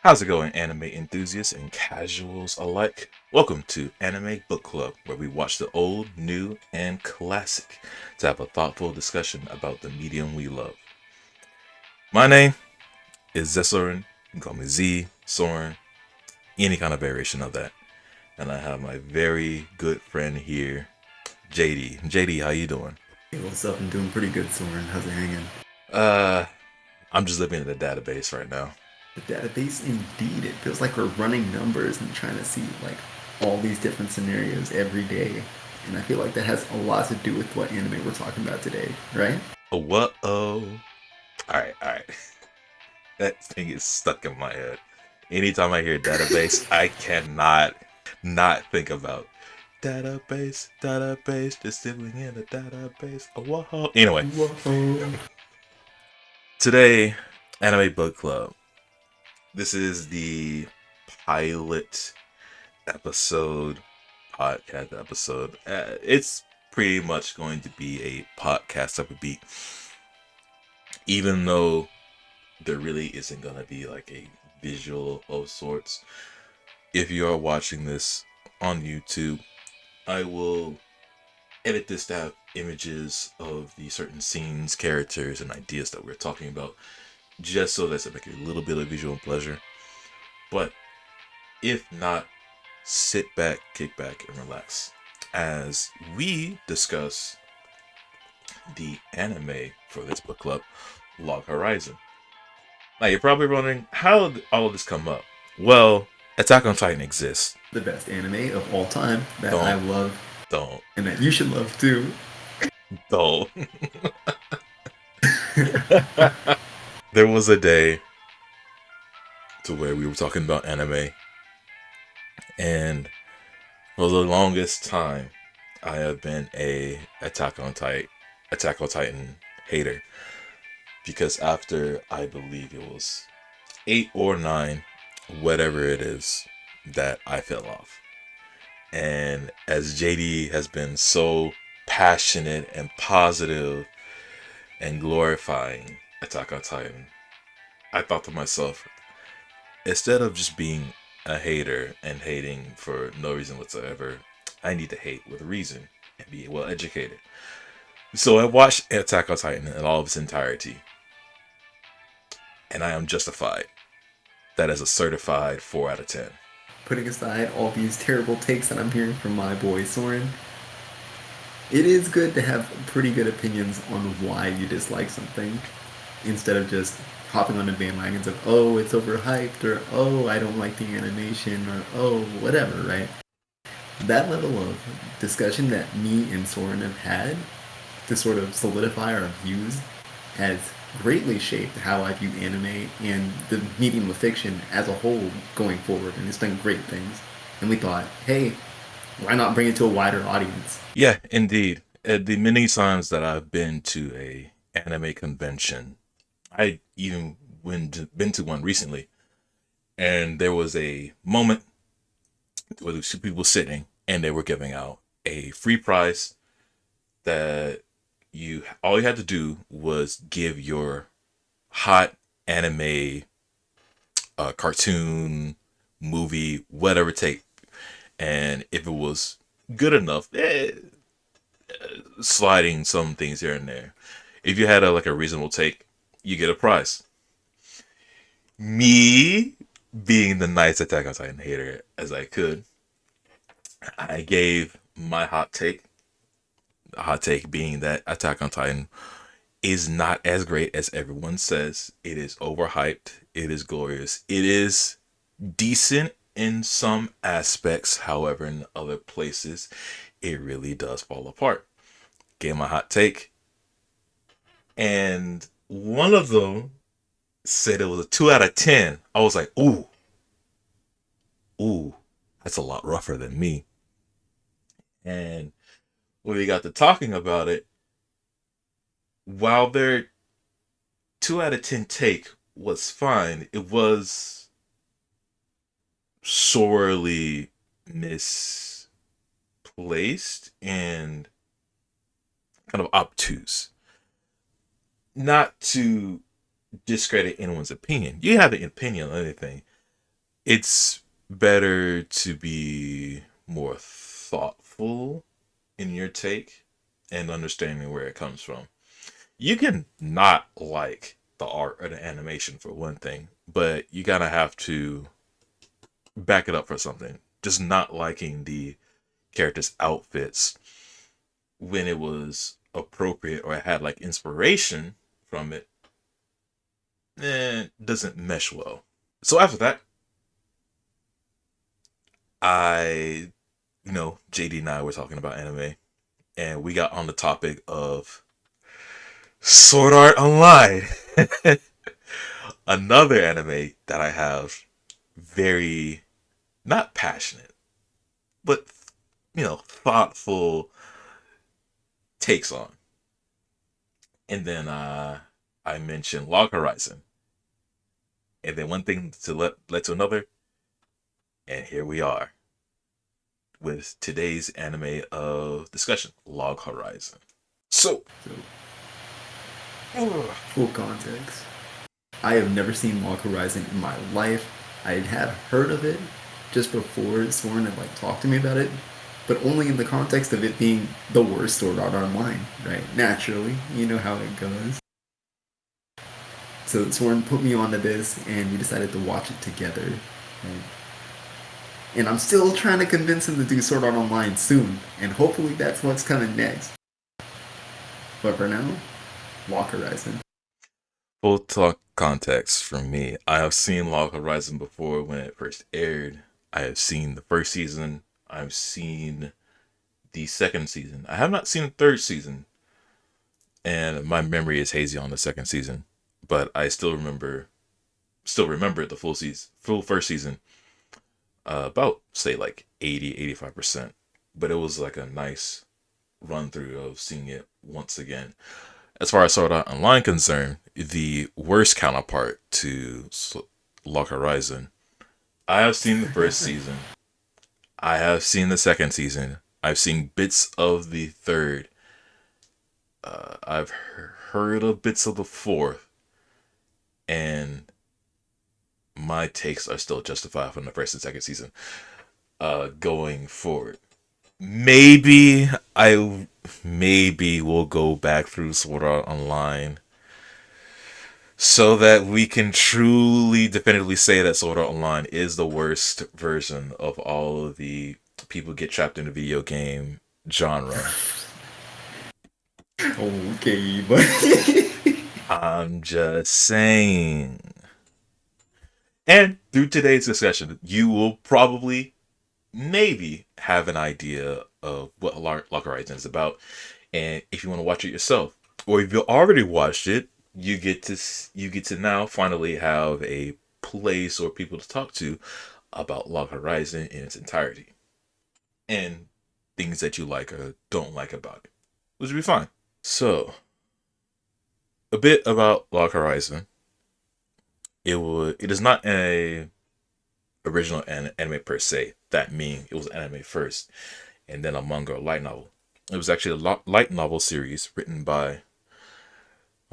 How's it going, anime enthusiasts and casuals alike? Welcome to Anime Book Club, where we watch the old, new, and classic to have a thoughtful discussion about the medium we love. My name is Zesoren. You can call me Z, Soren, any kind of variation of that. And I have my very good friend here, JD. JD, how you doing? Hey, what's up? I'm doing pretty good, Soren. How's it hanging? Uh, I'm just living in the database right now. The database, indeed. It feels like we're running numbers and trying to see all these different scenarios every day. And I feel like that has a lot to do with what anime we're talking about today, right? Oh, what? Oh, all right. That thing is stuck in my head. Anytime I hear database, I cannot not think about database, just sitting in a database. Oh, whoa. Anyway, Whoa. today, Anime Book Club. This is the pilot episode, podcast episode. It's pretty much going to be a podcast type of beat, even though there really isn't going to be like a visual of sorts. If you are watching this on YouTube, I will edit this to have images of the certain scenes, characters, and ideas that we're talking about, just so that's like a little bit of visual pleasure. But if not, sit back, kick back, and relax as we discuss the anime for this book club, Log Horizon. Now you're probably wondering, how did all of this come up? Well, Attack on Titan exists. The best anime of all time that I Don't, love don't, and that you should love too. don't. There was a day to where we were talking about anime, and for the longest time, I have been a Attack on Titan hater because after I believe it was 8 or 9, whatever it is, that I fell off. And as JD has been so passionate and positive and glorifying Attack on Titan, I thought to myself, instead of just being a hater and hating for no reason whatsoever, I need to hate with a reason and be well educated. So I watched Attack on Titan in all of its entirety, and I am justified. That is a certified 4 out of 10. Putting aside all these terrible takes that I'm hearing from my boy Soren, it is good to have pretty good opinions on why you dislike something instead of just hopping on the bandwagons of, oh, it's overhyped, or oh, I don't like the animation, or oh, whatever, right? That level of discussion that me and Soren have had to sort of solidify our views has greatly shaped how I view anime and the medium of fiction as a whole going forward, and it's done great things. And we thought, hey, why not bring it to a wider audience? Yeah, indeed. The many times that I've been to a anime convention, I even been to one recently, and there was a moment where there was two people sitting, and they were giving out a free prize that you all you had to do was give your hot anime, cartoon, movie, whatever take, and if it was good enough, sliding some things here and there. If you had a reasonable take, you get a prize. Me being the nice Attack on Titan hater as I could, I gave my hot take. The hot take being that Attack on Titan is not as great as everyone says. It is overhyped. It is glorious. It is decent in some aspects. However, in other places, it really does fall apart. Gave my hot take, and one of them said it was a 2 out of 10. I was like, ooh, that's a lot rougher than me. And when we got to talking about it, while their 2 out of 10 take was fine, it was sorely misplaced and kind of obtuse. Not to discredit anyone's opinion. You have an opinion on anything, it's better to be more thoughtful in your take and understanding where it comes from. You can not like the art or the animation for one thing, but you gotta have to back it up for something. Just not liking the characters' outfits when it was appropriate or had like inspiration from it, doesn't mesh well. So after that, JD and I were talking about anime, and we got on the topic of Sword Art Online. Another anime that I have very, not passionate, but, thoughtful takes on. And then I mentioned Log Horizon. And then one thing to led to another. And here we are with today's anime of discussion, Log Horizon. So, Full context. I have never seen Log Horizon in my life. I had heard of it just before Soren had talked to me about it, but only in the context of it being the worst Sword Art Online, right? Naturally, you know how it goes. So Soren put me onto this, and we decided to watch it together. Right? And I'm still trying to convince him to do Sword Art Online soon, and hopefully that's what's coming next. But for now, Log Horizon. full talk context from me. I have seen Log Horizon before when it first aired. I have seen the first season. I've seen the second season. I have not seen the third season, and my memory is hazy on the second season. But I still remember the full first season. About say like 85%. But it was like a nice run through of seeing it once again. As far as Sword Art Online concerned, the worst counterpart to Log Horizon, I have seen the first season. I have seen the second season. I've seen bits of the third. I've heard of bits of the fourth, and my takes are still justified from the first and second season. Going forward, maybe I maybe will go back through Sword Art Online so that we can truly definitively say that Sword Art Online is the worst version of all of the people get trapped in the video game genre. Okay, but I'm just saying. And through today's discussion, you will probably, maybe, have an idea of what Log Horizon is about. And if you want to watch it yourself, or if you already watched it, you get to now finally have a place or people to talk to about Log Horizon in its entirety, and things that you like or don't like about it, which will be fine. So, a bit about Log Horizon. It is not a original anime per se. That means it was anime first, and then a manga or light novel. It was actually a light novel series written by,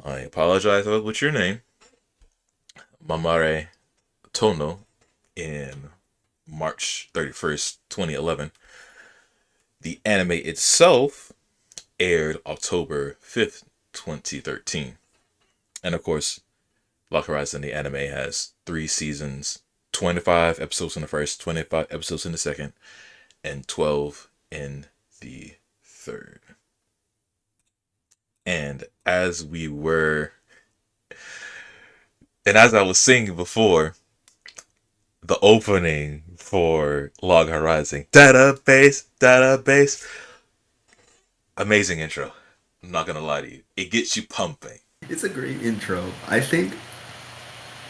I apologize with your name, Mamare Tono, in March 31st, 2011. The anime itself aired October 5th, 2013. And of course, Log Horizon, the anime, has 3 seasons, 25 episodes in the first, 25 episodes in the second, and 12 in the third. And as I was saying before, the opening for Log Horizon, database, amazing intro. I'm not gonna lie to you, it gets you pumping. it's a great intro. I think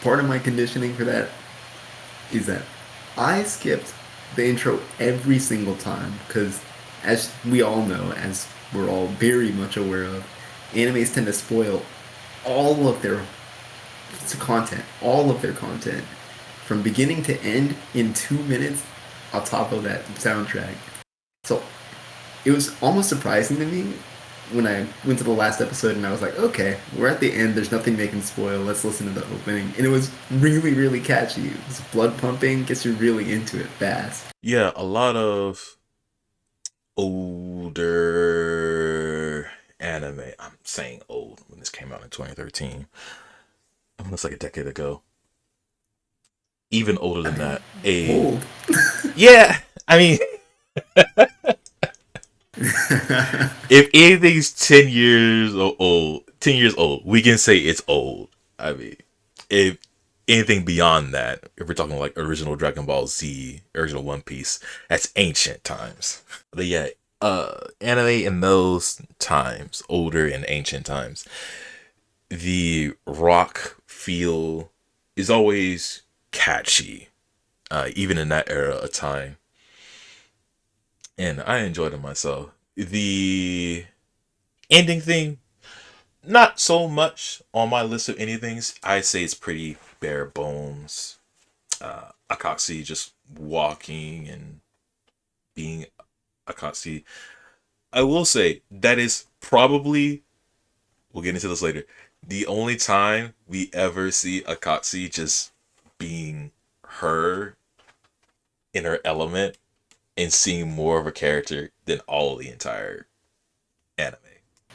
part of my conditioning for that is that I skipped the intro every single time because, as we all know, as we're all very much aware of, animes tend to spoil all of their all of their content, from beginning to end in 2 minutes, on top of that soundtrack. So it was almost surprising to me when I went to the last episode and I was like, okay, we're at the end. There's nothing they can spoil. Let's listen to the opening, and it was really, really catchy. It was blood pumping, gets you really into it fast. Yeah, a lot of older anime. I'm saying old when this came out in 2013. Almost like a decade ago. Even older I than mean, that. A old. Yeah, I mean, if anything's 10 years old, 10 years old, we can say it's old. I mean, if anything beyond that, if we're talking like original Dragon Ball Z, original One Piece, that's ancient times. But yeah, anime in those times, older and ancient times, the rock feel is always catchy, even in that era of time, and I enjoyed it myself. The ending theme, not so much on my list of anythings. I say it's pretty bare bones. Akatsuki just walking and being Akatsuki. I will say that is probably, we'll get into this later, the only time we ever see Akatsuki just being her in her element and seeing more of a character than all of the entire anime.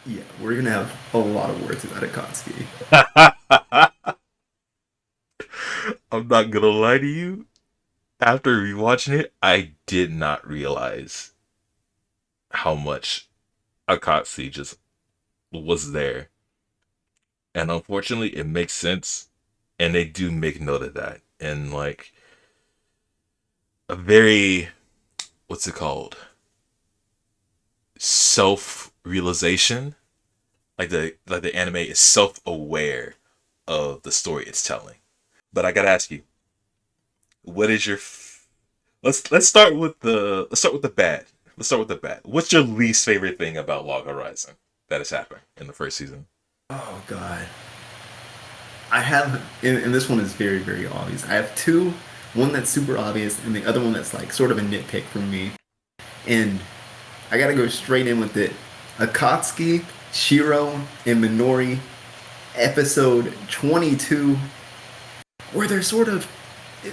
Yeah, we're gonna have a lot of words about Akatsuki. I'm not gonna lie to you. After rewatching it, I did not realize how much Akatsuki just was there. And unfortunately, it makes sense. And they do make note of that. And like a very, what's it called? Self realization. Like the anime is self aware of the story it's telling. But I gotta ask you, what is your let's start with the bad. Let's start with the bad. What's your least favorite thing about Log Horizon that has happened in the first season? Oh God, I have, and this one is very, very obvious. I have two. One that's super obvious, and the other one that's like sort of a nitpick from me. And I gotta go straight in with it. Akatsuki, Shiro, and Minori, episode 22, where they're sort of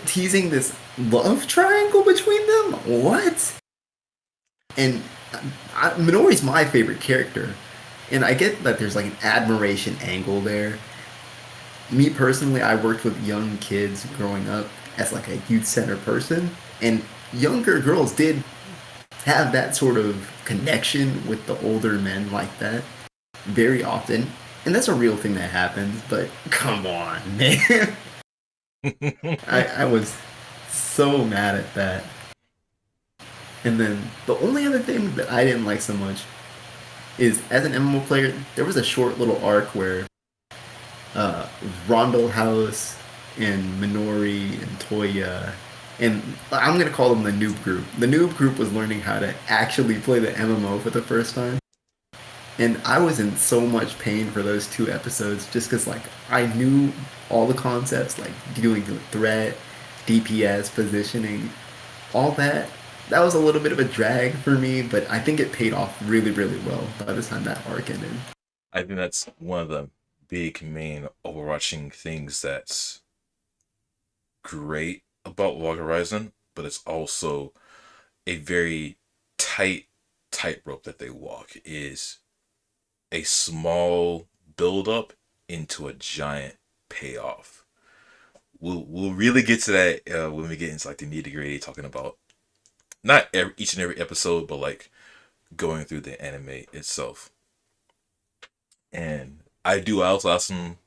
teasing this love triangle between them. What? And Minori's my favorite character, and I get that there's like an admiration angle there. Me personally, I worked with young kids growing up as like a youth center person, and younger girls did have that sort of connection with the older men like that very often, and that's a real thing that happens. But come on, man, I was so mad at that. And then the only other thing that I didn't like so much is as an MMO player, there was a short little arc where uh, Rondel House and Minori and Toya, and I'm gonna call them the noob group. The noob group was learning how to actually play the MMO for the first time, and I was in so much pain for those two episodes just because like I knew all the concepts like dealing with threat, DPS, positioning, all that. That was a little bit of a drag for me, but I think it paid off really, really well by the time that arc ended. I think that's one of the big main overarching things that's great about Log Horizon, but it's also a very tight tightrope that they walk is a small build up into a giant payoff. We'll really get to that when we get into like the nitty gritty, talking about not each and every episode, but like going through the anime itself. And I also have some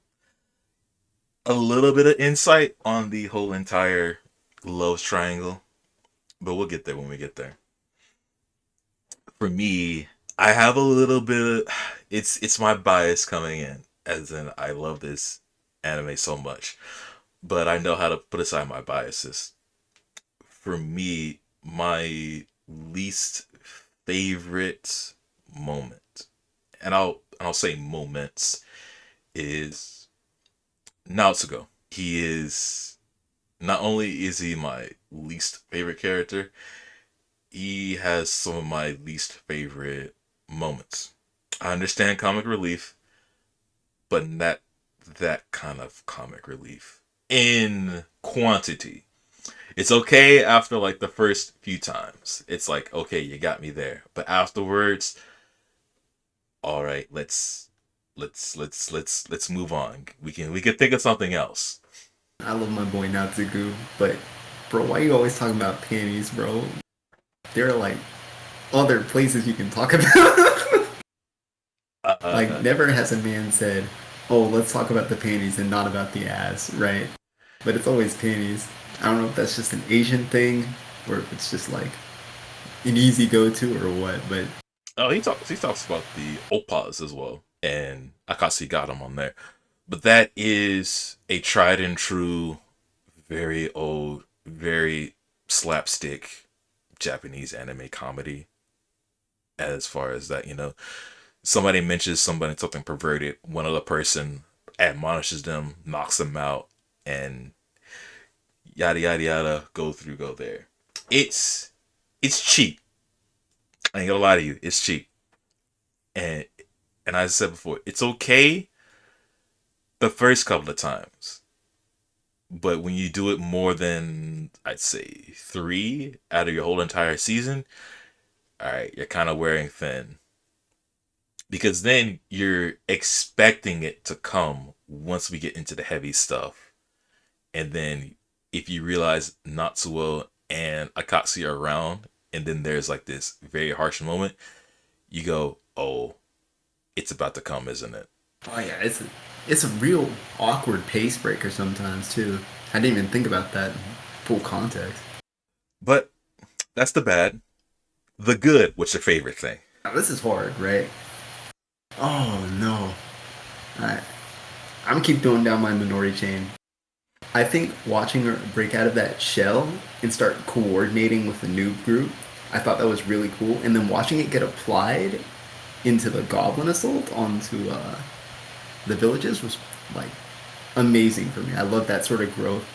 a little bit of insight on the whole entire love triangle, but we'll get there when we get there. For me, I have a little bit of, it's my bias coming in, as in I love this anime so much, but I know how to put aside my biases. For me, my least favorite moment, and I'll say moments, is Naotsuko. He is not only is he my least favorite character, he has some of my least favorite moments. I understand comic relief, but not that kind of comic relief in quantity. It's okay after like the first few times. It's like, okay, you got me there. But afterwards, all right, let's move on. We can think of something else. I love my boy Natsugu, but bro, why you always talking about panties, bro? There are like other places you can talk about. Like, Uh, never has a man said, "Oh, let's talk about the panties and not about the ass," right? But it's always panties. I don't know if that's just an Asian thing or if it's just like an easy go-to or what. But oh, he talks about the oppas as well, and Akasi got him on there. But that is a tried and true, very old, very slapstick Japanese anime comedy. As far as that, somebody mentions something perverted, one other person admonishes them, knocks them out, and yada yada yada, go there. It's it's cheap. I ain't gonna lie to you, it's cheap. And and as I said before, it's okay the first couple of times. But when you do it more than I'd say three out of your whole entire season, alright, you're kinda wearing thin. Because then you're expecting it to come once we get into the heavy stuff. And then if you realize Natsuo and Akatsuki are around, and then there's like this very harsh moment, you go, oh, it's about to come, isn't it? oh yeah, it's a real awkward pace breaker sometimes too. I didn't even think about that in full context. But that's the bad. The good, what's your favorite thing? Now, this is hard, right? Oh no. Alright. I'm gonna keep going down my Minori chain. I think watching her break out of that shell and start coordinating with the noob group, I thought that was really cool. And then watching it get applied into the Goblin Assault onto the villages was like amazing for me. I love that sort of growth,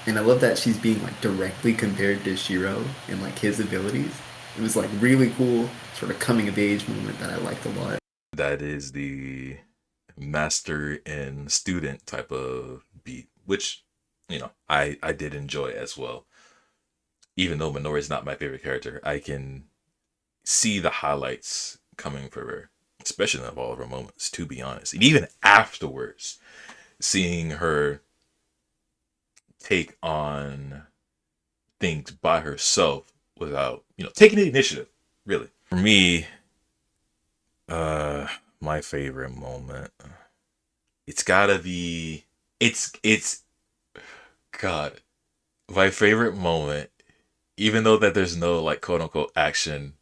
and I love that she's being like directly compared to Shiro and like his abilities. It was like really cool, sort of coming of age moment that I liked a lot. That is the master and student type of beat, which, I did enjoy as well. Even though Minori is not my favorite character, I can see the highlights coming for her, especially in all of her moments, to be honest. And even afterwards, seeing her take on things by herself without, taking the initiative, really. For me, uh, my favorite moment, it's gotta be, it's, God, my favorite moment, even though that there's no like quote unquote action,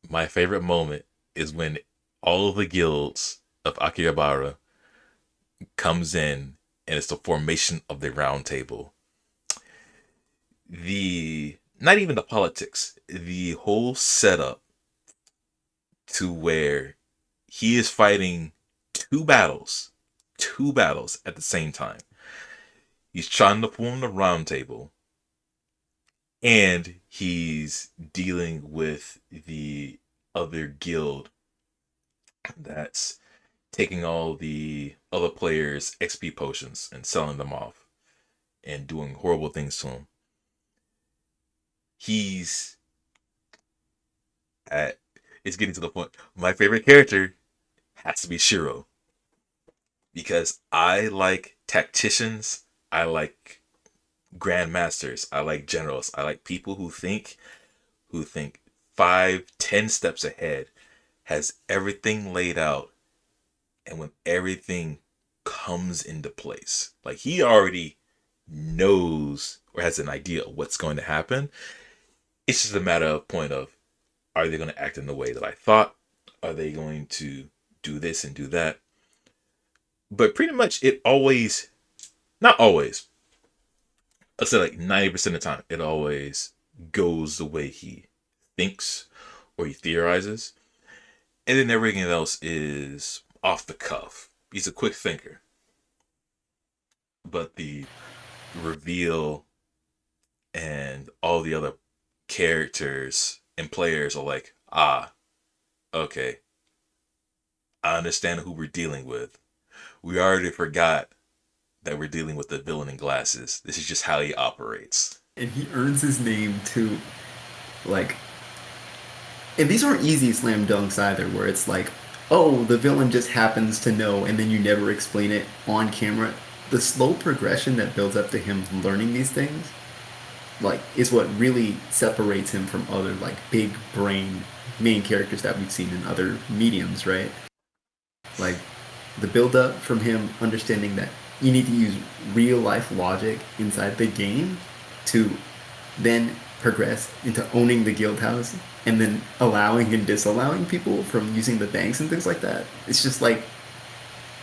my favorite moment is when all of the guilds of Akihabara comes in and it's the formation of the round table. The not even the politics, the whole setup to where he is fighting two battles at the same time. He's trying to form the round table and he's dealing with the other guild that's taking all the other players' XP potions and selling them off and doing horrible things to him. He's at it's getting to the point. My favorite character has to be Shiro because I like tacticians, I like grandmasters, I like generals, I like people who think 5, 10 steps ahead, has everything laid out, and when everything comes into place, like he already knows or has an idea of what's going to happen. It's just a matter of point of, are they going to act in the way that I thought? Are they going to do this and do that? But pretty much it always, not always, I'd say like 90% of the time, it always goes the way he thinks or he theorizes. And then everything else is off the cuff. He's a quick thinker. But the reveal and all the other characters and players are like, ah, okay, I understand who we're dealing with. We already forgot that we're dealing with the villain in glasses. This is just how he operates. And he earns his name too. Like, and these aren't easy slam dunks either, where it's like, oh, the villain just happens to know, and then you never explain it on camera. The slow progression that builds up to him learning these things, like, is what really separates him from other like big brain main characters that we've seen in other mediums, right? Like, the build up from him understanding that you need to use real life logic inside the game to then progress into owning the guild house and then allowing and disallowing people from using the banks and things like that. It's just like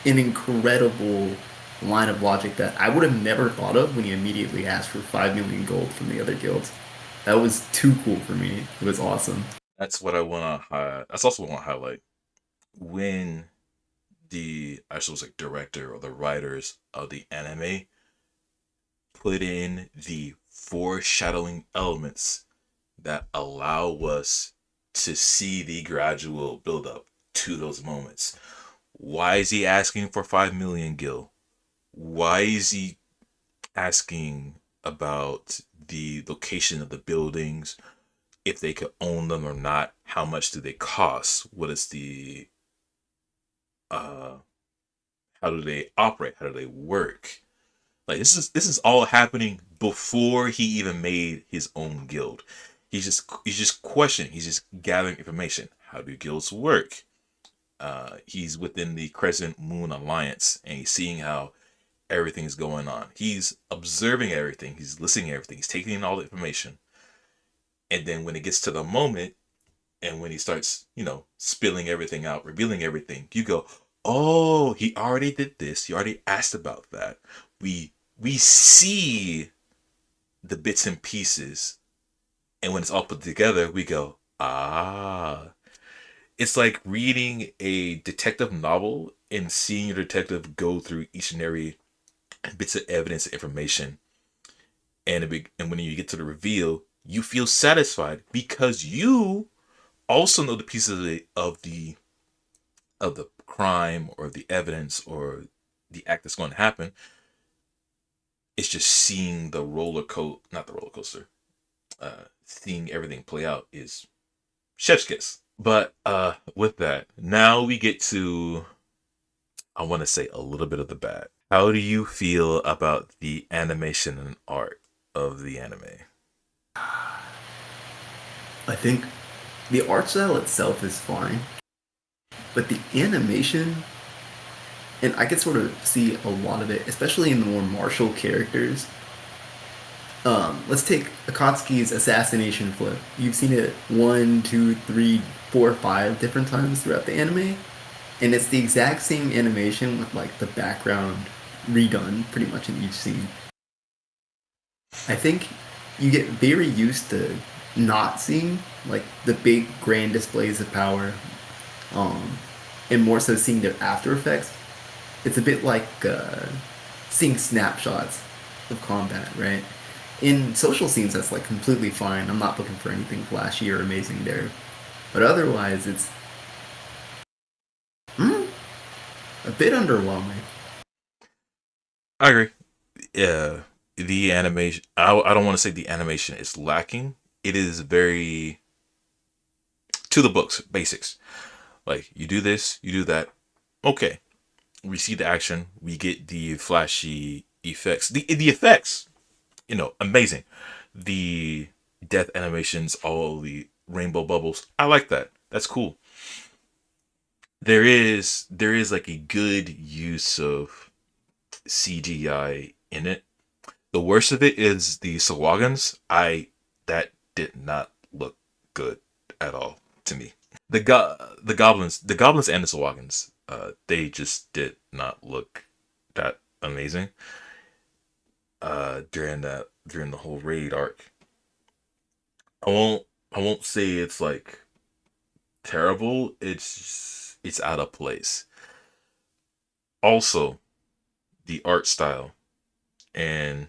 an incredible line of logic that I would have never thought of when he immediately asked for 5 million gold from the other guilds. That was too cool for me. It was awesome. That's what I want to highlight. That's also what I want to highlight. When the actual like director or the writers of the anime put in the foreshadowing elements that allow us to see the gradual build up to those moments. Why is he asking for 5 million gil? Why is he asking about the location of the buildings, if they could own them or not? How much do they cost? What is the uh how do they operate? How do they work? Like this is all happening before he even made his own guild. He's just questioning. He's just gathering information. How do guilds work? He's within the Crescent Moon Alliance, and he's seeing how everything's going on. He's observing everything. He's listening to everything. He's taking in all the information. And then when it gets to the moment, and when he starts, spilling everything out, revealing everything, you go, "Oh, he already did this. He already asked about that." We see the bits and pieces, and when it's all put together, we go, "Ah." It's like reading a detective novel and seeing your detective go through each and every bits of evidence and information, and when you get to the reveal, you feel satisfied because you also know the pieces of the crime or the evidence or the act that's going to happen. It's just seeing the not the roller coaster, seeing everything play out is chef's kiss. But with that, now we get to, I want to say, a little bit of the bad. How do you feel about the animation and art of the anime? I think the art style itself is fine, but the animation, and I could sort of see a lot of it, especially in the more martial characters. Let's take Akatsuki's assassination flip. You've seen it one, two, three, four, five different times throughout the anime, and it's the exact same animation with like the background redone pretty much in each scene. I think you get very used to not seeing like the big grand displays of power, um, and more so seeing their after effects. It's a bit like seeing snapshots of combat, right? In social scenes, that's like completely fine. I'm not looking for anything flashy or amazing there. But otherwise, it's mm, a bit underwhelming. I agree. Yeah, the animation. I don't want to say the animation is lacking. It is very to the books, basics. Like you do this, you do that. Okay, we see the action. We get the flashy effects. The effects, amazing. The death animations, all the rainbow bubbles. I like that. That's cool. There is like a good use of CGI in it. The worst of it is the Sawagans. That did not look good at all to me. The goblins and the Sawagans, they just did not look that amazing. During the whole raid arc, I won't say it's like terrible. It's out of place. Also, the art style, and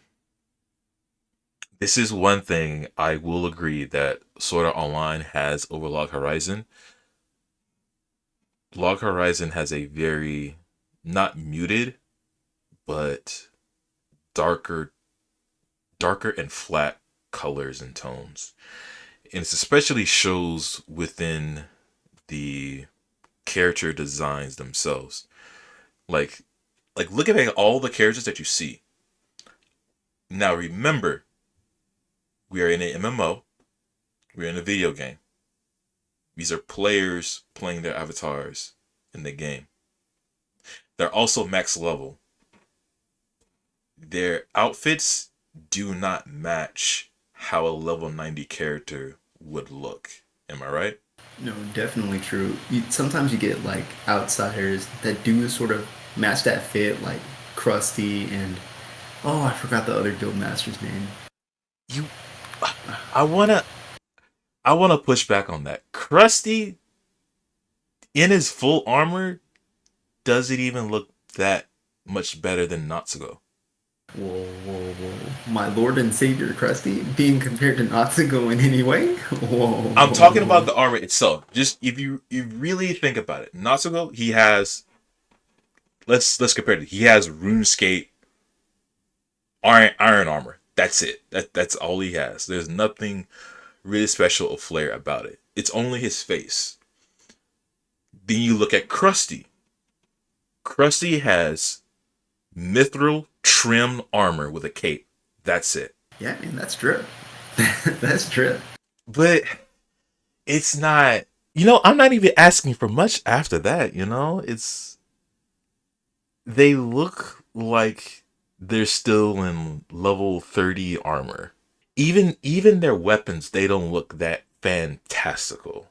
this is one thing I will agree that Sword Art Online has over Log Horizon. Log Horizon has a very not muted, but darker darker and flat colors and tones. And it's especially shows within the character designs themselves. Like looking at all the characters that you see. Now remember, we are in an MMO. We're in a video game. These are players playing their avatars in the game. They're also max level. Their outfits do not match how a level 90 character would look. Am I right? No, definitely true. Sometimes you get like outsiders that do sort of match that fit, like Krusty and oh, I forgot the other guild master's name. You I wanna I wanna push back on that. Krusty in his full armor doesn't even look that much better than Natsuko. Whoa, whoa, whoa! My Lord and Savior Krusty being compared to Natsuko in any way? Whoa, I'm whoa, talking about whoa! the armor itself. Just if you really think about it, Natsuko, he has, let's compare it. He has RuneScape iron armor. That's it. That's all he has. There's nothing really special or flair about it. It's only his face. Then you look at Krusty. Krusty has mithril trimmed armor with a cape. That's it. Yeah, man, that's drip. That's drip. But it's not. I'm not even asking for much after that. It's they look like they're still in level 30 armor. Even their weapons, they don't look that fantastical.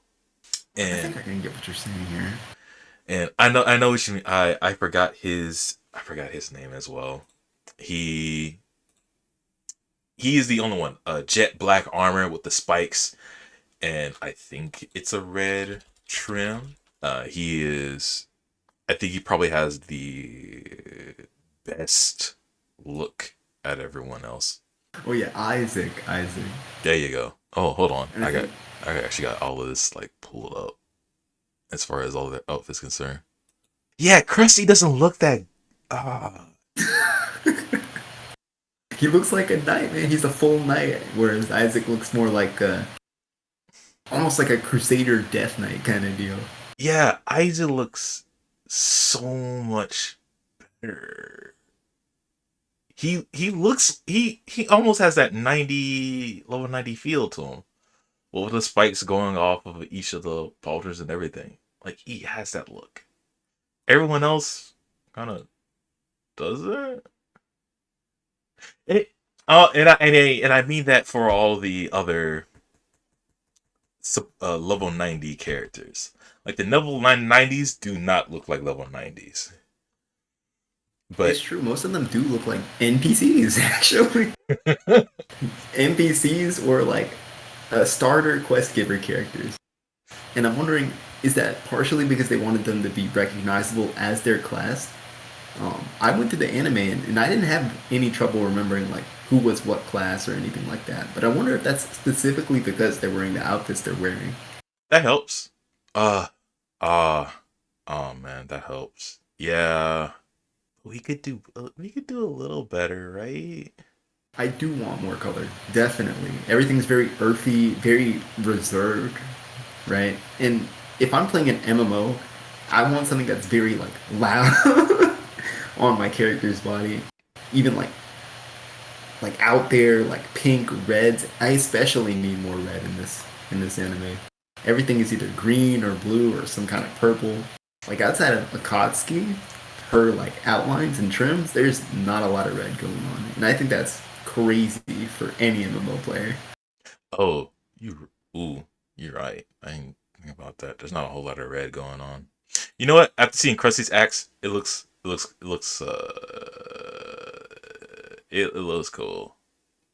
I And think I can get what you're saying here. I know what you mean. I forgot his name as well. He he is the only one. Jet black armor with the spikes, and I think it's a red trim. He is. I think he probably has the best look at everyone else. Oh yeah, Isaac, Isaac. There you go. Oh, hold on. And I think I actually got all of this like pulled up as far as all of their outfits concerned. Yeah, Krusty doesn't look that. Ah, he looks like a knight, man. He's a full knight, whereas Isaac looks more like almost like a Crusader Death Knight kind of deal. yeah, Isaac looks so much better. He almost has that 90 level 90 feel to him. Well, with the spikes going off of each of the pauldrons and everything. Like he has that look. Everyone else kind of does it. It and I mean that for all the other level 90 characters. Like the level 90s do not look like level 90s. It's But true. Most of them do look like NPCs, actually. NPCs or like starter quest giver characters. And I'm wondering, is that partially because they wanted them to be recognizable as their class? I went to the anime and I didn't have any trouble remembering like who was what class or anything like that. But I wonder if that's specifically because they're wearing the outfits they're wearing. that helps. Uh uh oh man, that helps. Yeah. We could do a little better, right? I do want more color, definitely. Everything's very earthy, very reserved, right? And if I'm playing an MMO, I want something that's very like loud on my character's body. Even like out there, like pink, reds. I especially need more red in this anime. Everything is either green or blue or some kind of purple. Like outside of Akatsuki, her like outlines and trims, there's not a lot of red going on. And I think that's crazy for any MMO player. Oh, you're right. I ain't thinking about that. There's not a whole lot of red going on. You know what? After seeing Krusty's axe, it looks cool.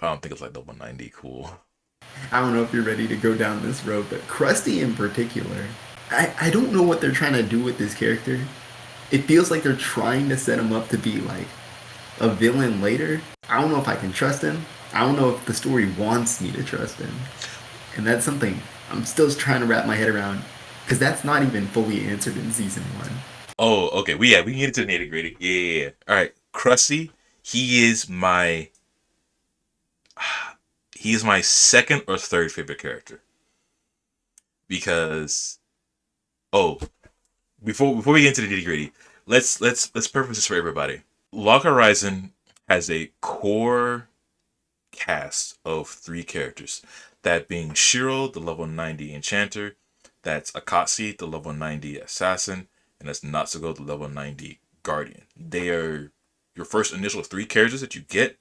I don't think it's like double 90 cool. I don't know if you're ready to go down this road, but Krusty in particular, I don't know what they're trying to do with this character. It feels like they're trying to set him up to be like a villain later. I don't know if I can trust him. I don't know if the story wants me to trust him. And that's something I'm still trying to wrap my head around. Because that's not even fully answered in season one. Oh, okay. We can get into the nitty gritty. Yeah. All right. Krusty, he is my he is my second or third favorite character because oh, before we get into the nitty gritty, let's preface this for everybody. Log Horizon has a core cast of three characters, that being Shiro, the level 90 enchanter, that's Akatsuki, the level 90 assassin, and that's Natsuko, the level 90 guardian. They are your first initial three characters that you get,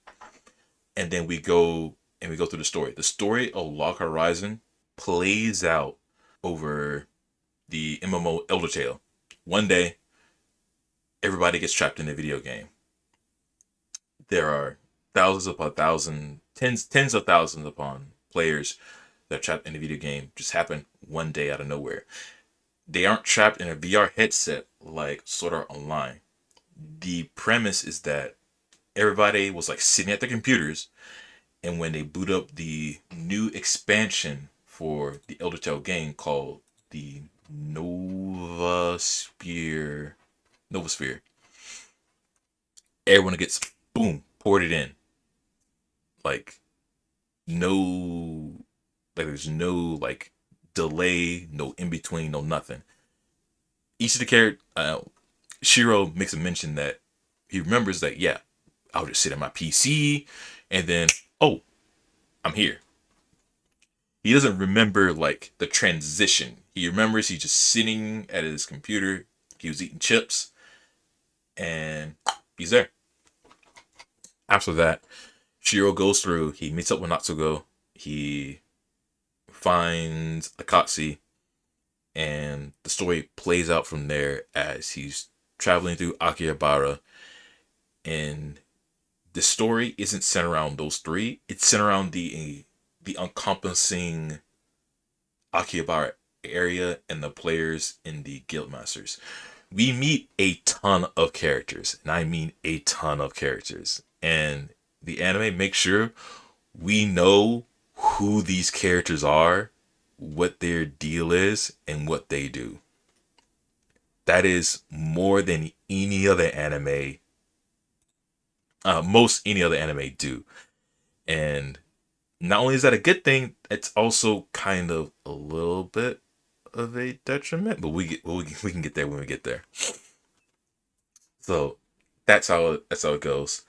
and then we go through the story. The story of Log Horizon plays out over the MMO Elder Tale. One day, everybody gets trapped in a video game. There are thousands upon thousands, tens of thousands upon players that are trapped in a video game. Just happen one day out of nowhere. They aren't trapped in a VR headset like Sword Art Online. The premise is that everybody was like sitting at their computers, and when they boot up the new expansion for the Elder Tale game called the Novasphere, everyone gets boom ported in. Like no, like there's no like delay, no in between, no nothing. Each of the character, Shiro makes a mention that he remembers that yeah, I'll just sit at my PC, and then oh, I'm here. He doesn't remember like the transition. He remembers he's just sitting at his computer. He was eating chips, and he's there. After that, Shiro goes through. He meets up with Natsuko. He finds Akatsuki, and the story plays out from there as he's traveling through Akihabara. And the story isn't centered around those three. It's centered around the encompassing Akihabara area and the players in the Guildmasters. We meet a ton of characters, and I mean a ton of characters. And the anime makes sure we know who these characters are, what their deal is, and what they do. That is more than any other anime, most any other anime do. And not only is that a good thing, it's also kind of a little bit of a detriment. But we can get there when we get there. So that's how it goes.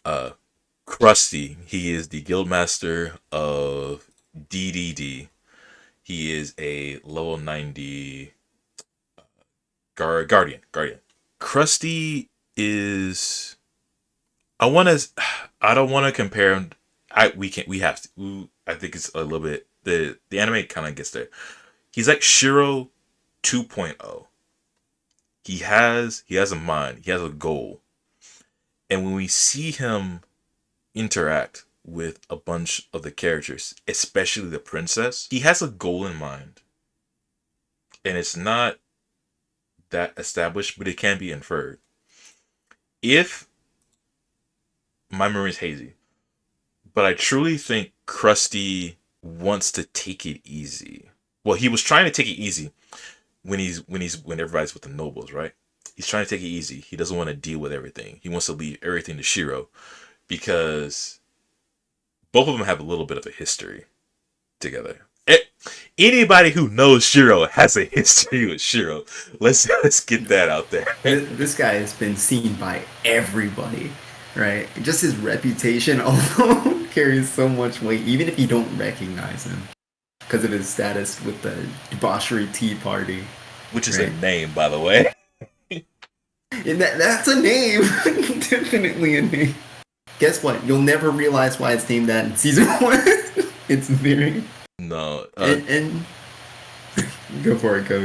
Uh, Krusty, he is the guildmaster of DDD. He is a level 90 guardian. Krusty is I don't want to compare him. We have to. I think it's a little bit the anime kind of gets there. He's like Shiro 2.0. He has a mind. He has a goal. And when we see him interact with a bunch of the characters, especially the princess, he has a goal in mind. And it's not that established, but it can be inferred. If my memory is hazy, but I truly think Krusty wants to take it easy. Well, he was trying to take it easy when everybody's with the nobles, right? He's trying to take it easy. He doesn't want to deal with everything. He wants to leave everything to Shiro because both of them have a little bit of a history together. Anybody who knows Shiro has a history with Shiro. Let's get that out there. This guy has been seen by everybody, right? Just his reputation alone carries so much weight, even if you don't recognize him, because of his status with the debauchery tea party. Which is right? A name, by the way. And that's a name. Definitely a name. Guess what? You'll never realize why it's named that in season 1. It's very... No. And go for it, go.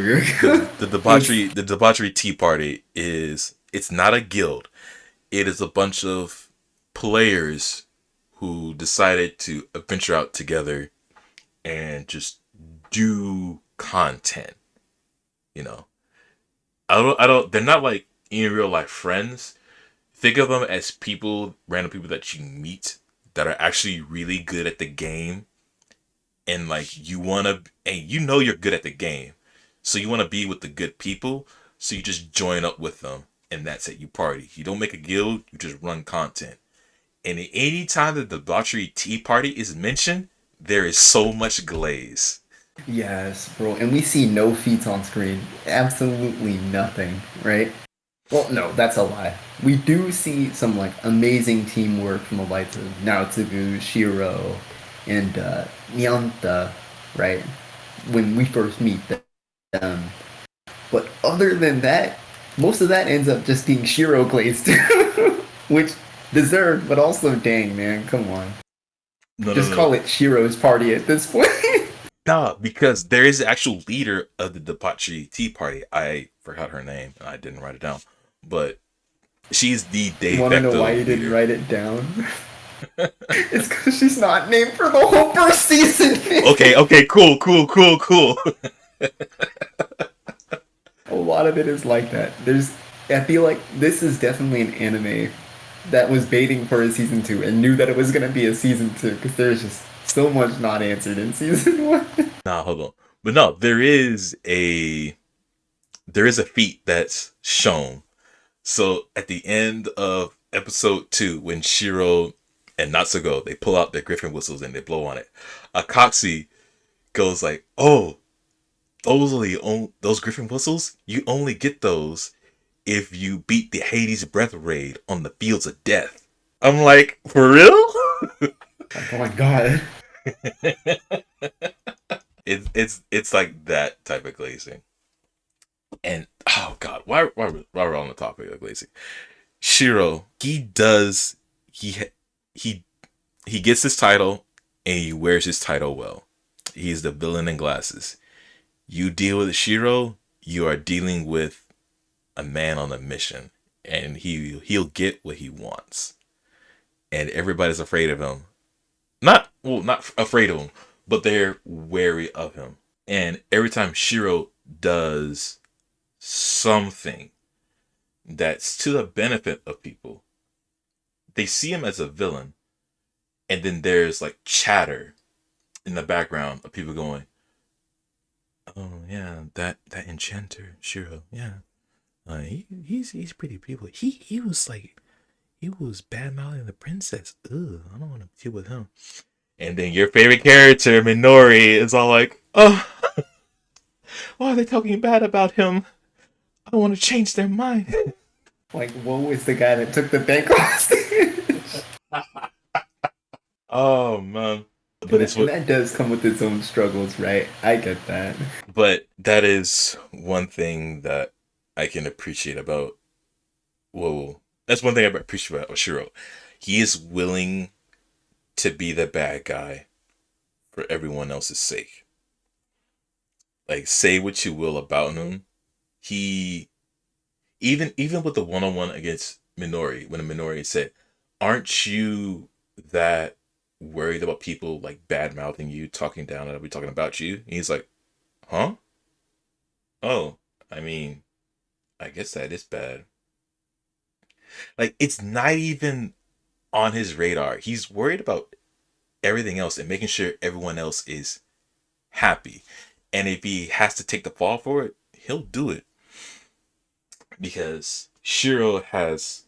The debauchery tea party it's not a guild. It is a bunch of players who decided to venture out together and just do content. You know, I don't. They're not like in real life friends. Think of them as random people that you meet that are actually really good at the game, and like and you know you're good at the game, So you want to be with the good people, so you just join up with them, and that's it. You party. You don't make a guild. You just run content. And any time that the debauchery tea party is mentioned, there is so much glaze. Yes, bro. And we see no feats on screen. Absolutely nothing, right? Well, no, that's a lie. We do see some like amazing teamwork from the likes of Naotsugu, Shiro, and Nyanta, right? When we first meet them. But other than that, most of that ends up just being Shiro glazed, which deserved, but also dang, man, come on. No, no, Just no. call it Shiro's party at this point. Nah, because there is the actual leader of the debauchery tea party. I forgot her name and I didn't write it down. But she's the de Want to know why facto you didn't leader. write it down? It's because she's not named for the whole first season. Okay, okay, cool, cool, cool, cool. A lot of it is like that. I feel like this is definitely an anime that was baiting for a season two and knew that it was going to be a season two because there's just so much not answered in season one. Nah, hold on. But no, there is a feat that's shown. So at the end of episode 2, when Shiro and Natsugo they pull out their griffin whistles and they blow on it, Akaksi goes like, "Oh, those griffin whistles. You only get those if you beat the Hades breath raid on the fields of death." I'm like, for real? Like, oh my god. It's like that type of glazing. And oh god, why we're on the topic of glazing? Shiro, he he gets his title and he wears his title well. He's the villain in glasses. You deal with Shiro, you are dealing with a man on a mission, and he'll get what he wants. And everybody's afraid of him. Not afraid of him, but they're wary of him. And every time Shiro does something that's to the benefit of people, they see him as a villain, and then there's like chatter in the background of people going, "Oh yeah, that enchanter Shiro, yeah, he's pretty people. He was bad mouthing the princess. Ugh, I don't want to deal with him." And then your favorite character Minori is all like, "Oh, why are they talking bad about him? I want to change their mind." Like, woe is the guy that took the bank hostage. Oh man, but and, it's that, and what. that does come with its own struggles, right? I get that. But that is one thing that I can appreciate about. Well, that's one thing I appreciate about Oshiro. He is willing to be the bad guy for everyone else's sake. Like, say what you will about him, he even with the one on one against Minori, when Minori said, "Aren't you that worried about people like bad mouthing you, talking down, and I'll be talking about you?" And he's like, "Huh? Oh, I mean, I guess that is bad." Like, it's not even on his radar. He's worried about everything else and making sure everyone else is happy. And if he has to take the fall for it, he'll do it. Because Shiro has,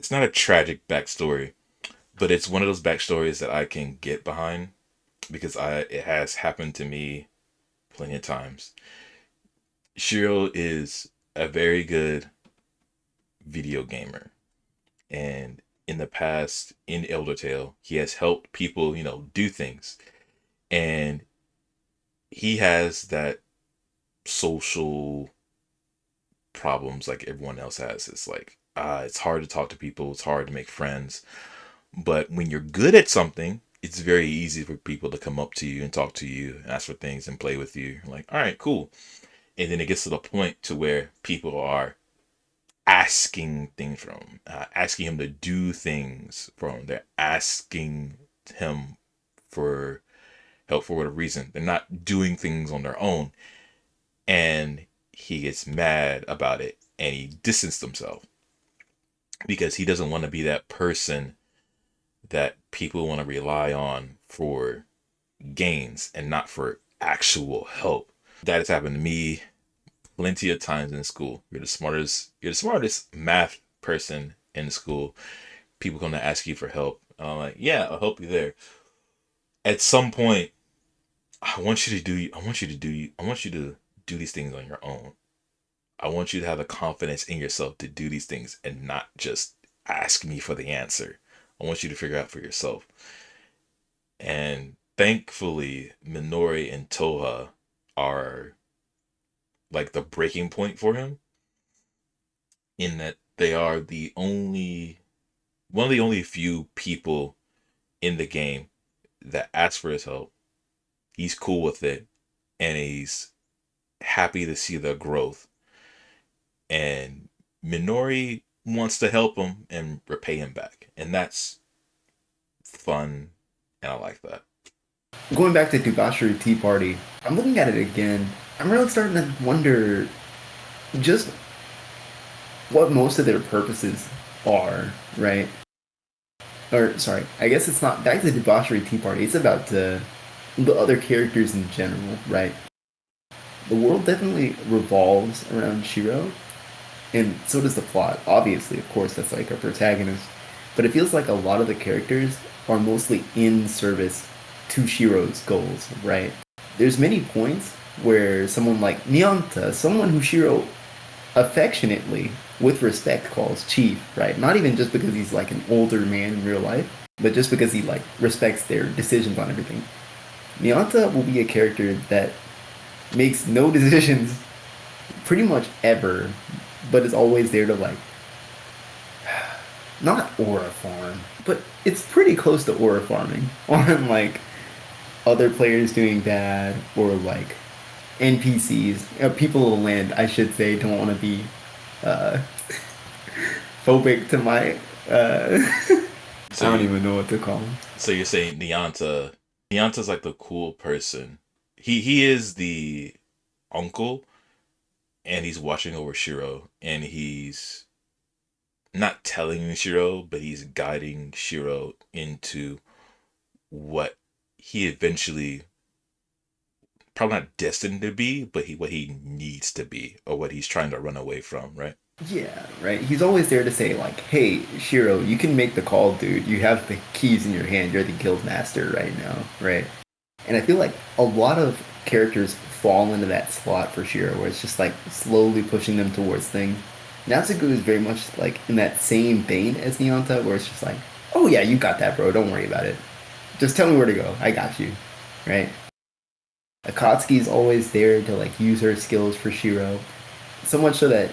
it's not a tragic backstory, but it's one of those backstories that I can get behind because it has happened to me plenty of times. Shiro is a very good video gamer, and in the past in Elder Tale, he has helped people, do things, and he has that social problems like everyone else has. It's like it's hard to talk to people, it's hard to make friends, but when you're good at something, it's very easy for people to come up to you and talk to you, ask for things and play with you. Like, all right, cool. And then it gets to the point to where people are asking things from him, asking him to do things for him. They're asking him for help for whatever reason. They're not doing things on their own. And he gets mad about it and he distanced himself because he doesn't want to be that person that people want to rely on for gains and not for actual help. That has happened to me plenty of times in school. You're the smartest math person in school. People come to ask you for help. And I'm like, yeah, I'll help you there. At some point, I want you to do these things on your own. I want you to have the confidence in yourself to do these things and not just ask me for the answer. I want you to figure out for yourself. And thankfully, Minori and Toha are like the breaking point for him, in that they are the only one of the only few people in the game that asks for his help. He's cool with it, and he's happy to see the growth. And Minori wants to help him and repay him back, and that's fun, and I like that. Going back to Debauchery Tea Party, I'm looking at it again. I'm really starting to wonder just what most of their purposes are, right? Or, sorry, I guess it's not back to Debauchery Tea Party. It's about the other characters in general, right? The world definitely revolves around Shiro, and so does the plot. Obviously, of course, that's like our protagonist. But it feels like a lot of the characters are mostly in service to Shiro's goals, right? There's many points where someone like Nyanta, someone who Shiro affectionately, with respect, calls Chief, right? Not even just because he's like an older man in real life, but just because he like respects their decisions on everything. Nyanta will be a character that makes no decisions pretty much ever, but is always there to like not aura farm, but it's pretty close to aura farming on like other players doing bad or like NPCs, people of the land, I should say, don't want to be uh, phobic to my. So I don't you, even know what to call them. so you're saying Nyanta's like the cool person. He is the uncle, and he's watching over Shiro, and he's not telling Shiro, but he's guiding Shiro into what he eventually, probably not destined to be, but what he needs to be, or what he's trying to run away from, right? Yeah, right. He's always there to say like, "Hey, Shiro, you can make the call, dude. You have the keys in your hand. You're the guild master right now, right?" And I feel like a lot of characters fall into that slot for Shiro, where it's just like slowly pushing them towards things. Natsuko is very much like in that same vein as Nyanta, where it's just like, "Oh yeah, you got that, bro. Don't worry about it. Just tell me where to go. I got you." Right? Akatsuki's always there to like use her skills for Shiro. So much so that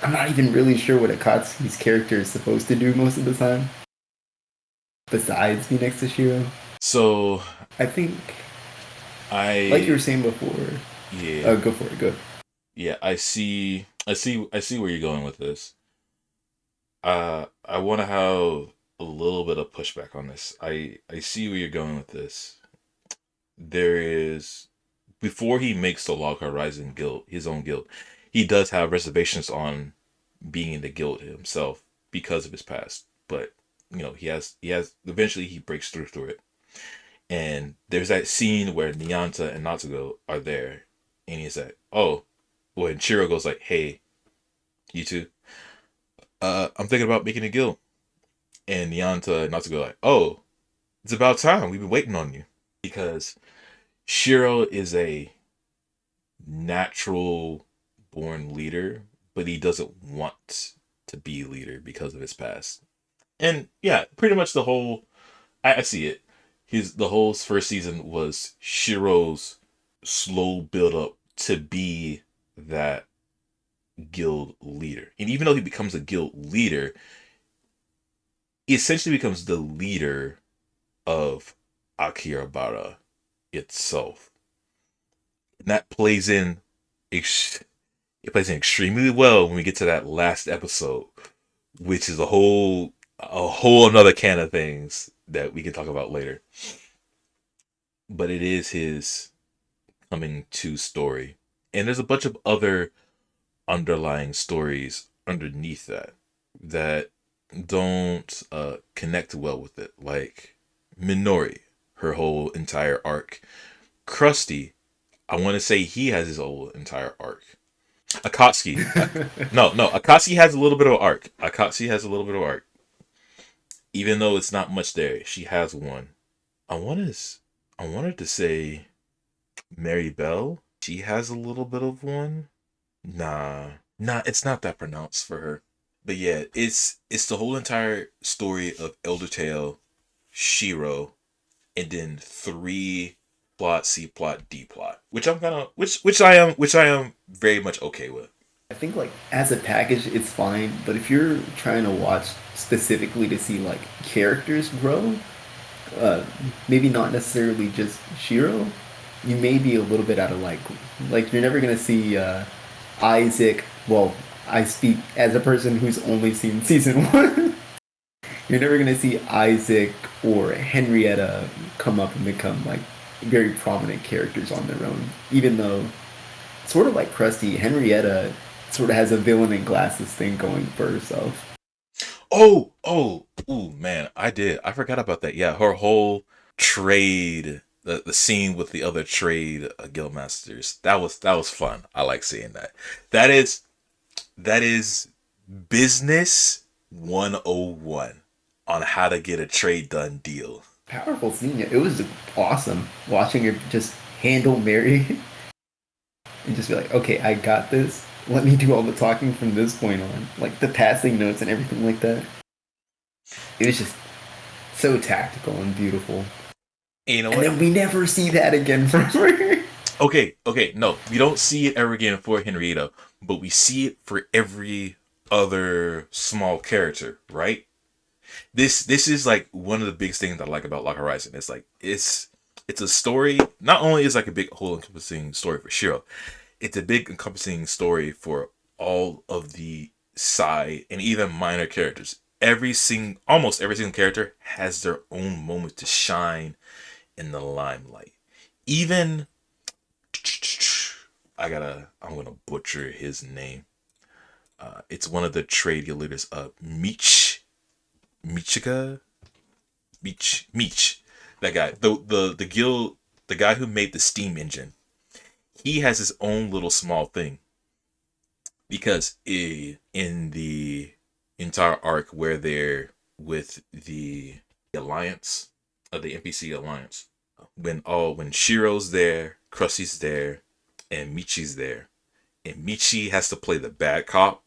I'm not even really sure what Akatsuki's character is supposed to do most of the time, besides be next to Shiro. So I think, like you were I saying before, yeah, go for it, go. yeah, I see where you're going with this. I want to have a little bit of pushback on this. I see where you're going with this. There is, before he makes the Log Horizon guild his own guild, he does have reservations on being in the guild himself because of his past. But he has eventually he breaks through it. And there's that scene where Nyanta and Natsuko are there, and he's like, "Oh," when Shiro goes like, "Hey, you two, I'm thinking about making a guild," and Nyanta and Natsuko are like, "Oh, it's about time. We've been waiting on you," because Shiro is a natural born leader, but he doesn't want to be leader because of his past. And yeah, pretty much the whole I see it. The whole first season was Shiro's slow build up to be that guild leader. And even though he becomes a guild leader, he essentially becomes the leader of Akihabara itself. And that it plays in extremely well when we get to that last episode, which is a whole another can of things that we can talk about later. But it is his coming to story. And there's a bunch of other underlying stories underneath that don't connect well with it. Like Minori, her whole entire arc. Krusty, I want to say he has his whole entire arc. Akatsuki. No, Akatsuki has a little bit of arc. Akatsuki has a little bit of arc. Even though it's not much there, she has one. I wanted, I wanted to say Mary Bell. She has a little bit of one. Nah, it's not that pronounced for her. But yeah, it's the whole entire story of Elder Tale, Shiro, and then three plot C plot D plot, which I'm kind of which I am very much okay with. I think like as a package it's fine, but if you're trying to watch specifically to see like characters grow, uh, maybe not necessarily just Shiro, you may be a little bit out of like you're never gonna see Isaac. Well, I speak as a person who's only seen season one. You're never gonna see Isaac or Henrietta come up and become like very prominent characters on their own. Even though, sort of like Krusty, Henrietta sort of has a villain in glasses thing going for herself. Ooh, man, I forgot about that. Yeah, her whole trade, the scene with the other trade guild masters. That was fun. I like seeing that. That is that is business 101 on how to get a trade done deal. Powerful scene. It was awesome watching her just handle Mary and just be like, okay, I got this. Let me do all the talking from this point on. Like the passing notes and everything like that. It was just so tactical and beautiful. And you know And what? then we never see that again from her. Okay, no, we don't see it ever again for Henrietta, but we see it for every other small character, right? This is like one of the biggest things that I like about Lock Horizon. It's like it's a story. Not only is like a big whole encompassing story for Shiro, it's a big encompassing story for all of the side and even minor characters. Almost every single character has their own moment to shine in the limelight. Even I'm gonna butcher his name. It's one of the trade leaders, Michika, Meech, that guy, the guild, the guy who made the steam engine. He has his own little small thing because in the entire arc where they're with the alliance of the NPC alliance, when Shiro's there, Krusty's there, and Michi's there, and Michi has to play the bad cop.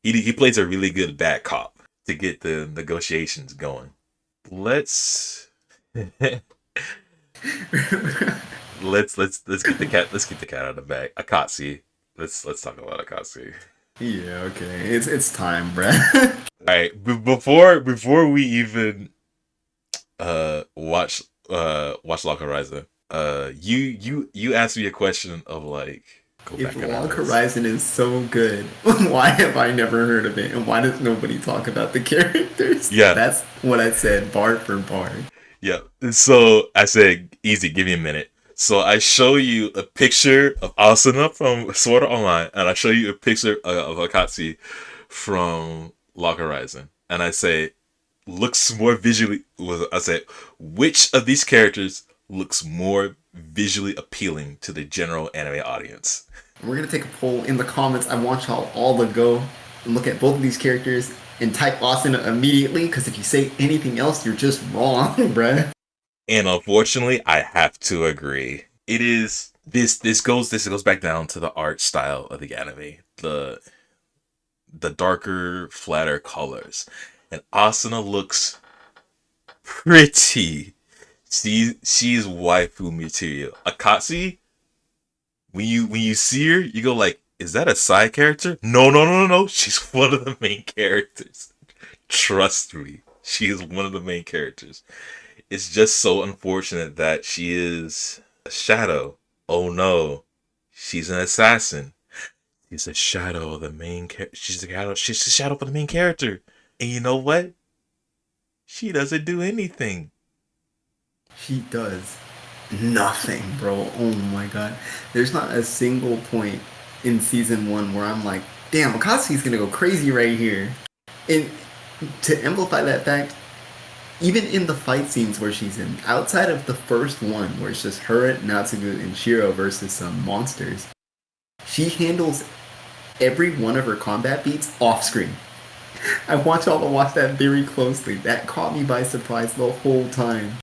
He plays a really good bad cop to get the negotiations going. Let's let's get the cat out of the bag. Akatsuki. Let's talk about Akatsuki. Yeah, okay. It's time, bruh. All right, before we even watch watch Lock Horizon, you asked me a question of like go If back in our Log list. Horizon is so good, why have I never heard of it? And why does nobody talk about the characters? Yeah, That's what I said, bar for bar. yeah. So I said, easy, give me a minute. So I show you a picture of Asuna from Sword Art Online, and I show you a picture of Akatsuki from Lock Horizon, and I say, looks more visually. I said, which of these characters looks more visually appealing to the general anime audience? We're gonna take a poll in the comments. I want y'all all to go and look at both of these characters and type Asuna immediately, because if you say anything else, you're just wrong, bruh. And unfortunately, I have to agree. It is this goes back down to the art style of the anime. The darker, flatter colors. And Asuna looks pretty. She's waifu material. Akatsuki, when you see her, you go like, is that a side character? No. She's one of the main characters. Trust me. She is one of the main characters. It's just so unfortunate that she is a shadow. Oh no. She's an assassin. She's a shadow of the main character. She's a shadow for the main character. And you know what? She doesn't do anything. She does nothing, bro. Oh my god. There's not a single point in season one where I'm like, damn, Akatsuki's gonna go crazy right here. And to amplify that fact, even in the fight scenes where she's in, outside of the first one where it's just her, Natsugu, and Shiro versus some monsters, she handles every one of her combat beats off screen. I want y'all to watch that very closely. That caught me by surprise the whole time.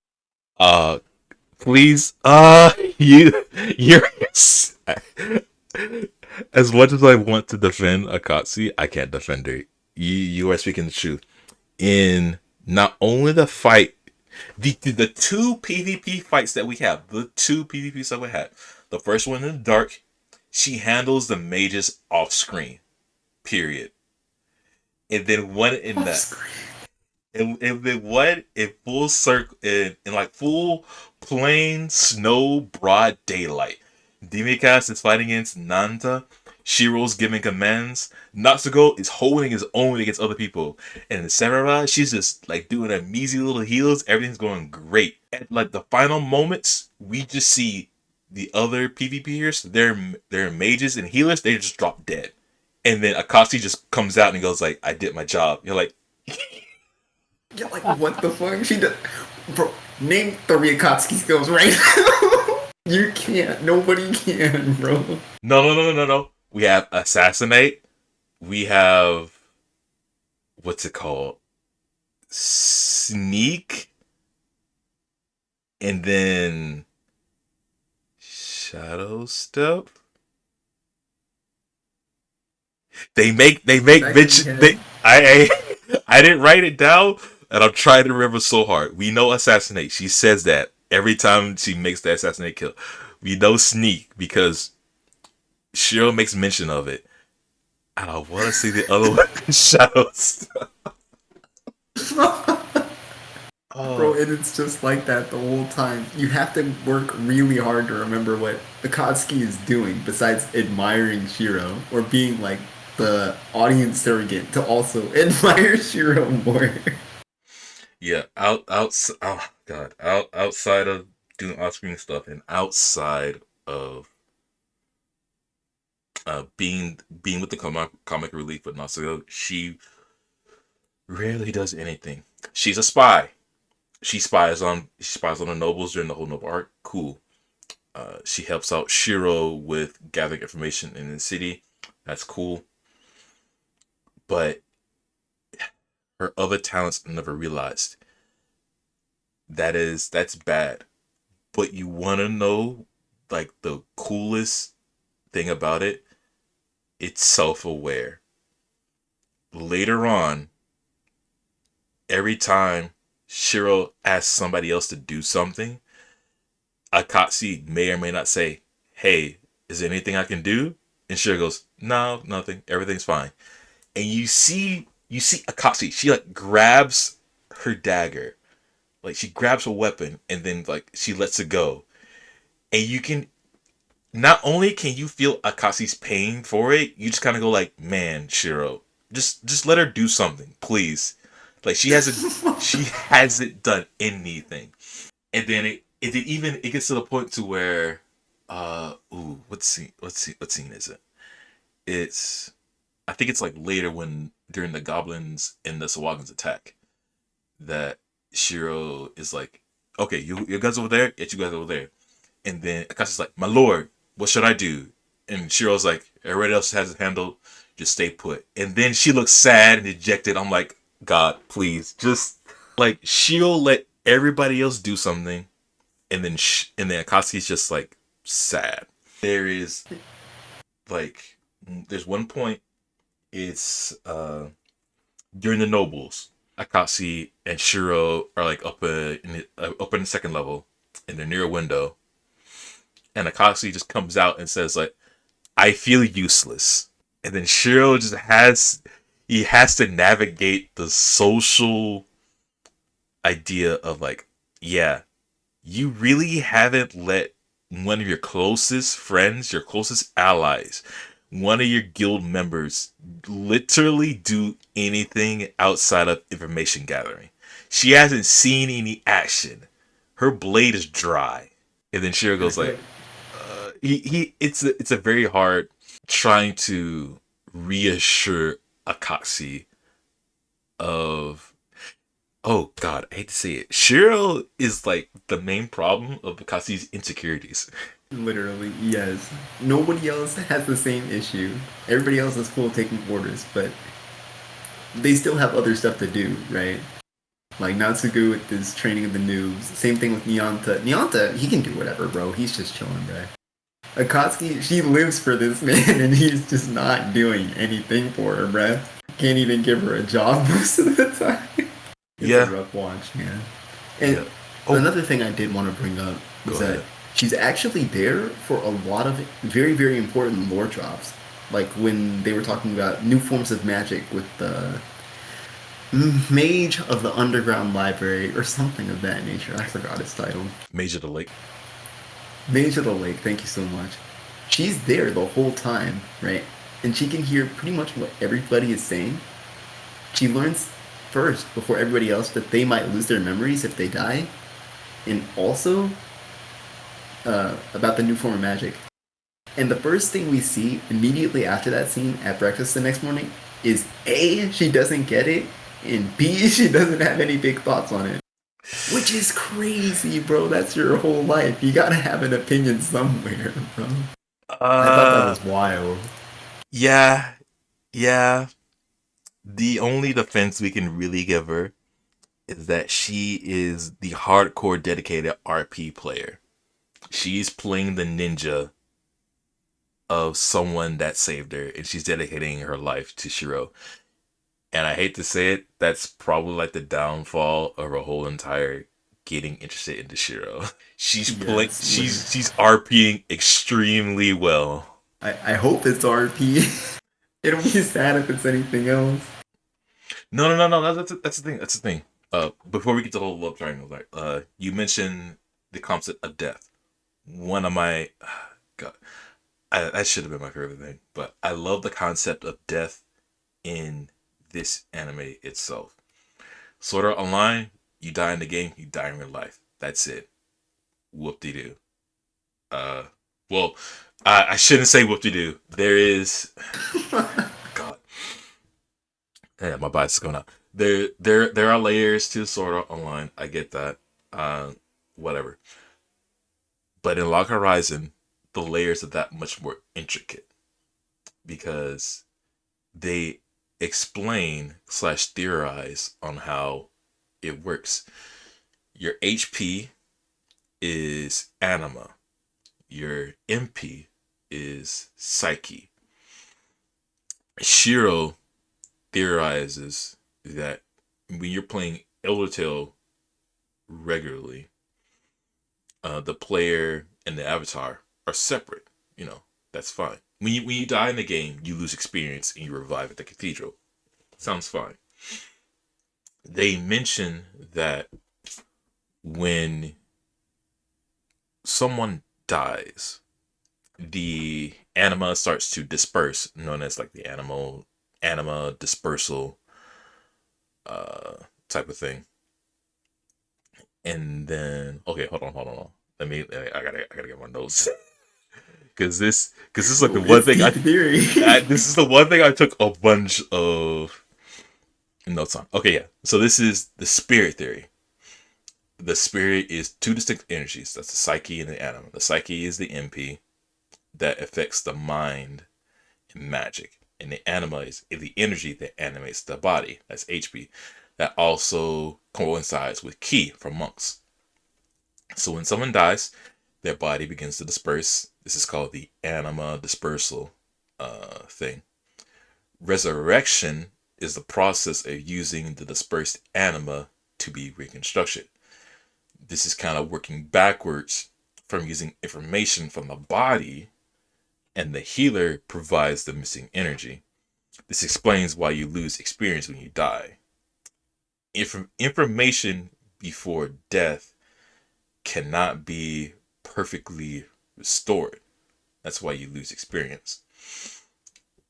Uh, please, you're as much as I want to defend Akatsuki, I can't defend her. You are speaking the truth. In not only the fight, the two PvP fights that we have, the two PvP fights that we had, the first one in the dark, she handles the mages off screen, period. And then one in Off the screen. and then one in full circle in like full plain snow broad daylight. Demicast is fighting against Nanta. Shiro's giving commands. Natsuko is holding his own against other people. And Sarara, she's just like doing a measly little heals. Everything's going great. At like the final moments, we just see the other PvPers, they're mages and healers, they just drop dead. And then Akashi just comes out and goes like, I did my job. You're like, Yeah, like what the fuck? She does, bro. Name three Akatsuki skills right now. You can't. Nobody can, bro. no. We have assassinate. We have what's it called? Sneak. And then shadow step. They make Back in bitch your head. I didn't write it down and I'm trying to remember so hard. We know assassinate. She says that every time she makes the assassinate kill. We know sneak because Shiro makes mention of it. And I want to see the other one. Shadows. Bro, Oh and it's just like that the whole time. You have to work really hard to remember what Akatsuki is doing besides admiring Shiro or being like the audience surrogate to also admire Shiro more. yeah, oh god, outside of doing off-screen stuff and outside of being with the comic relief with Natsuko, she rarely does anything. She's a spy. She spies on the nobles during the whole noble arc. Cool. She helps out Shiro with gathering information in the city. That's cool. But her other talents never realized. That's bad. But you wanna know like the coolest thing about it? It's self-aware. Later on, every time Shiro asks somebody else to do something, Akatsuki may or may not say, "Hey, is there anything I can do?" And Shiro goes, "No, nothing. Everything's fine." And you see Akatsuki. She like grabs her dagger, like she grabs her weapon, and then like she lets it go. And you can not only can you feel Akatsuki's pain for it, you just kind of go like, "Man, Shiro, just let her do something, please." Like she hasn't done anything. And then it gets to the point to where what scene is it? It's I think it's like later when during the goblins and the Sawagans attack that Shiro is like, okay, you guys over there, get you guys over there. And then Akashi's like, my lord, what should I do? And Shiro's like, everybody else has it handled, just stay put. And then she looks sad and dejected. I'm like, God, please, just like she'll let everybody else do something, and then Akatsuki's just like sad. There is like there's one point. It's during the nobles. Akatsuki and Shiro are like up in the second level, and they're near a window. And Akatsuki just comes out and says like, "I feel useless." And then Shiro just has to navigate the social idea of like, yeah, you really haven't let one of your closest friends, your closest allies, one of your guild members literally do anything outside of information gathering. She hasn't seen any action. Her blade is dry. And then Shiro And I goes feel like, like it's a very hard trying to reassure Akashi of Oh God, I hate to say it. Shiro is like the main problem of Akatsi's insecurities. Literally, yes. Nobody else has the same issue. Everybody else is cool taking orders, but they still have other stuff to do, right? Like Natsugu with his training of the noobs. Same thing with Nyanta. Nyanta, he can do whatever, bro. He's just chilling, bro. Akatsuki, she lives for this man, and he's just not doing anything for her, bruh. Can't even give her a job most of the time. It's a Yeah, rough watch, man. And yeah. Oh, another thing I did want to bring up go was that ahead. she's actually there for a lot of very, very important lore drops. Like when they were talking about new forms of magic with the Mage of the Underground Library or something of that nature. I forgot its title. Major the Lake. Mage of the Lake, thank you so much. She's there the whole time, right? And she can hear pretty much what everybody is saying. She learns first, before everybody else, that they might lose their memories if they die. And also, about the new form of magic. And the first thing we see immediately after that scene at breakfast the next morning is A, she doesn't get it, and B, she doesn't have any big thoughts on it. Which is crazy, bro. That's your whole life. You gotta have an opinion somewhere, bro. I thought that Uh, was wild. yeah, yeah. The only defense we can really give her is that she is the hardcore dedicated RP player. She's playing the ninja of someone that saved her, and she's dedicating her life to Shiro. And I hate to say it, that's probably like the downfall of her whole entire getting interested into Shiro. Yes, She's RPing extremely well. I hope it's RP. It'll be sad if it's anything else. No. That's the thing. That's the thing. Before we get to the whole love triangle, like, you mentioned the concept of death. One of my, God, that should have been my favorite thing. But I love the concept of death in this anime itself. Sword Art Online, you die in the game, you die in real life. That's it. Whoop de doo. Uh, well, I shouldn't say whoop de doo. There is, God, yeah, my bias is going out. There are layers to Sword Art Online. I get that. Uh, Whatever. But in Log Horizon, the layers are that much more intricate because they explain slash theorize on how it works. Your HP is anima. Your MP is psyche. Shiro theorizes that when you're playing Eldertail regularly, the player and the avatar are separate. You know, that's fine. When you die in the game, you lose experience and you revive at the cathedral. Sounds fine. They mention that when someone dies, the anima starts to disperse, known as like the anima dispersal uh type of thing. And then okay, hold on. I gotta get my notes. Because this is like the one It's thing deep theory. this is the one thing I took a bunch of notes on. Okay, yeah. So this is the spirit theory. The spirit is two distinct energies. That's the psyche and the anima. The psyche is the MP that affects the mind and magic. And the anima is the energy that animates the body. That's HP. That also coincides with ki for monks. So when someone dies, their body begins to disperse. This is called the anima dispersal thing. Resurrection is the process of using the dispersed anima to be reconstructed. This is kind of working backwards from using information from the body, and the healer provides the missing energy. This explains why you lose experience when you die. Information before death cannot be perfectly restored. That's why you lose experience.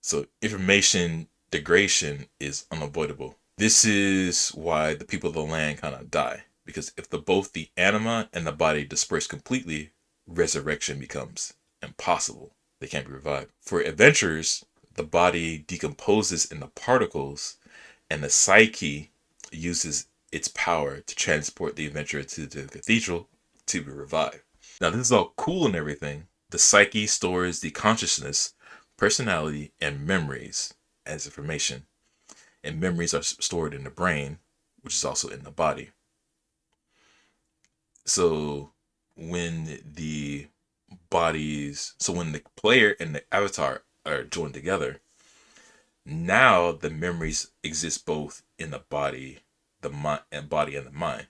So information degradation is unavoidable. This is why the people of the land kind of die. Because if both the anima and the body disperse completely, resurrection becomes impossible. They can't be revived. For adventurers, the body decomposes into particles and the psyche uses its power to transport the adventurer to the cathedral to be revived. Now, this is all cool and everything. The psyche stores the consciousness, personality, and memories as information. And memories are stored in the brain, which is also in the body. So when the when the player and the avatar are joined together, now the memories exist both in the body, the mind, and the mind,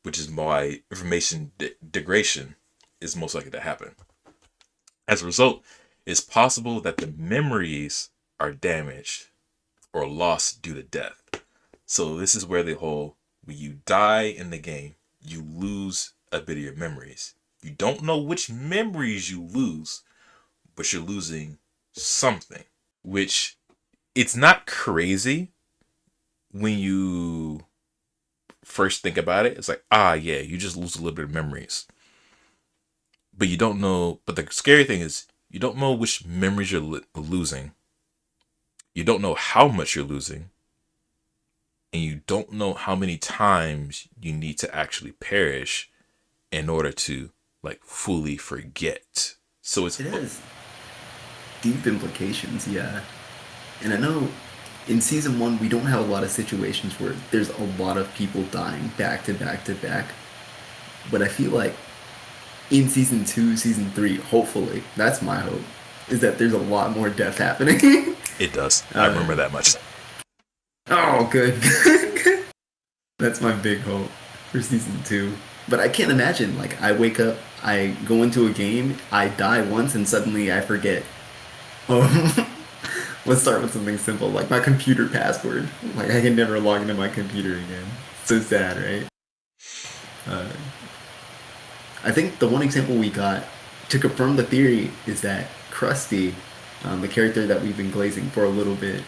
which is why information degradation is most likely to happen. As a result, it's possible that the memories are damaged or lost due to death. So this is where the whole, when you die in the game, you lose a bit of your memories. You don't know which memories you lose, but you're losing something, which it's not crazy when you first think about it. It's like, yeah, you just lose a little bit of memories. But you don't know, but the scary thing is you don't know which memories you're losing. You don't know how much you're losing. And you don't know how many times you need to actually perish in order to like fully forget. So it has deep implications, yeah. And I know in season 1 we don't have a lot of situations where there's a lot of people dying back to back to back. But I feel like in season 2, season 3, hopefully, that's my hope, is that there's a lot more death happening. It does. I remember that much. Oh, good. That's my big hope for season 2. But I can't imagine, like, I wake up, I go into a game, I die once, and suddenly I forget. Let's start with something simple, like my computer password. Like, I can never log into my computer again. So sad, right? I think the one example we got to confirm the theory is that Krusty, the character that we've been glazing for a little bit,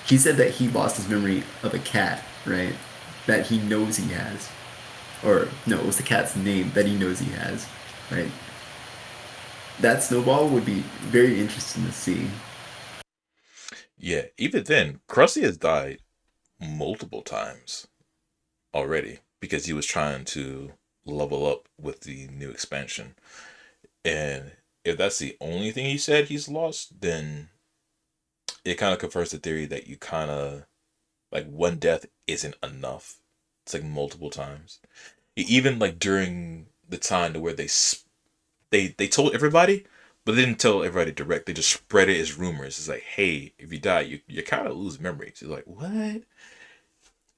he said that he lost his memory of a cat, right? That he knows he has. Or, no, it was the cat's name that he knows he has, right? That snowball would be very interesting to see. Yeah, even then, Krusty has died multiple times already because he was trying to level up with the new expansion. And if that's the only thing he said he's lost, then it kind of confirms the theory that you kind of like one death isn't enough. It's like multiple times. Even like during the time to where they told everybody, but they didn't tell everybody direct. They just spread it as rumors. It's like, hey, if you die, you kind of lose memories. You're like, what?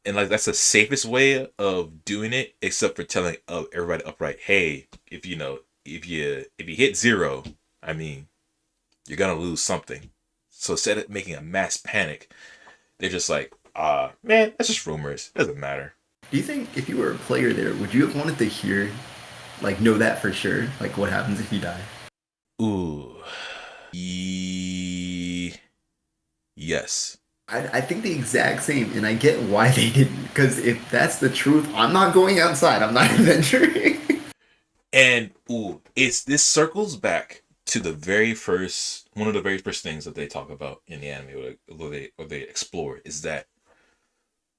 And like that's the safest way of doing it, except for telling everybody upright, hey, if you hit 0, I mean, you're gonna lose something. So instead of making a mass panic, they're just like, man, that's just rumors. It doesn't matter. Do you think if you were a player there, would you have wanted to hear, like, know that for sure? Like, what happens if you die? Ooh. Yes. I think the exact same, and I get why they didn't. Because if that's the truth, I'm not going outside. I'm not adventuring. And this circles back to one of the very first things that they talk about in the anime, or they explore, is that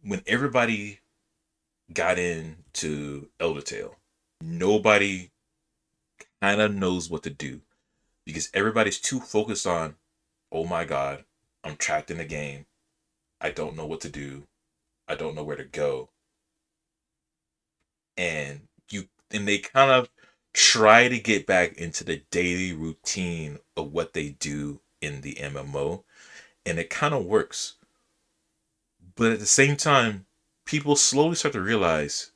when everybody got into Eldertale, nobody kind of knows what to do because everybody's too focused on, oh my god, I'm trapped in the game. I don't know what to do. I don't know where to go. And they kind of try to get back into the daily routine of what they do in the MMO, and it kind of works. But at the same time, people slowly start to realize,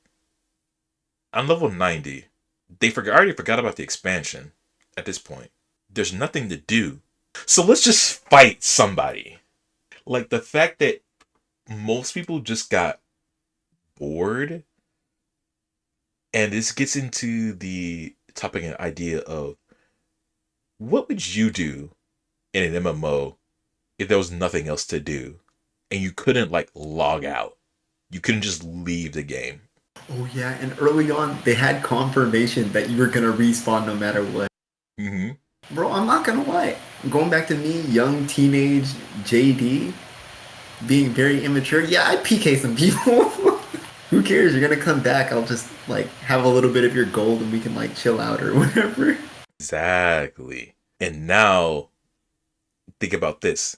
on level 90, already forgot about the expansion at this point. There's nothing to do. So let's just fight somebody. Like the fact that most people just got bored, and this gets into the topic and idea of what would you do in an MMO if there was nothing else to do and you couldn't like log out. You couldn't just leave the game. Oh yeah, and early on they had confirmation that you were gonna respawn no matter what. Mm-hmm. Bro, I'm not gonna lie. Going back to me, young teenage JD, being very immature, yeah, I PK some people. Who cares? You're gonna come back. I'll just like have a little bit of your gold and we can like chill out or whatever. Exactly. And now think about this.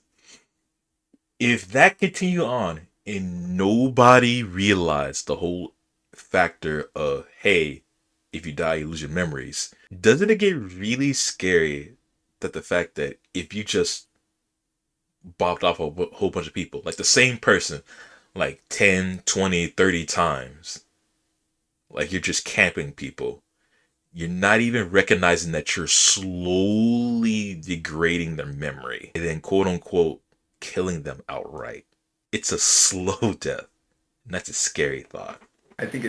If that continue on and nobody realized the whole factor of, hey, if you die, you lose your memories, doesn't it get really scary that the fact that if you just bopped off a whole bunch of people, like the same person, like 10, 20, 30 times, like you're just camping people, you're not even recognizing that you're slowly degrading their memory and then quote unquote killing them outright. It's a slow death. And that's a scary thought. I think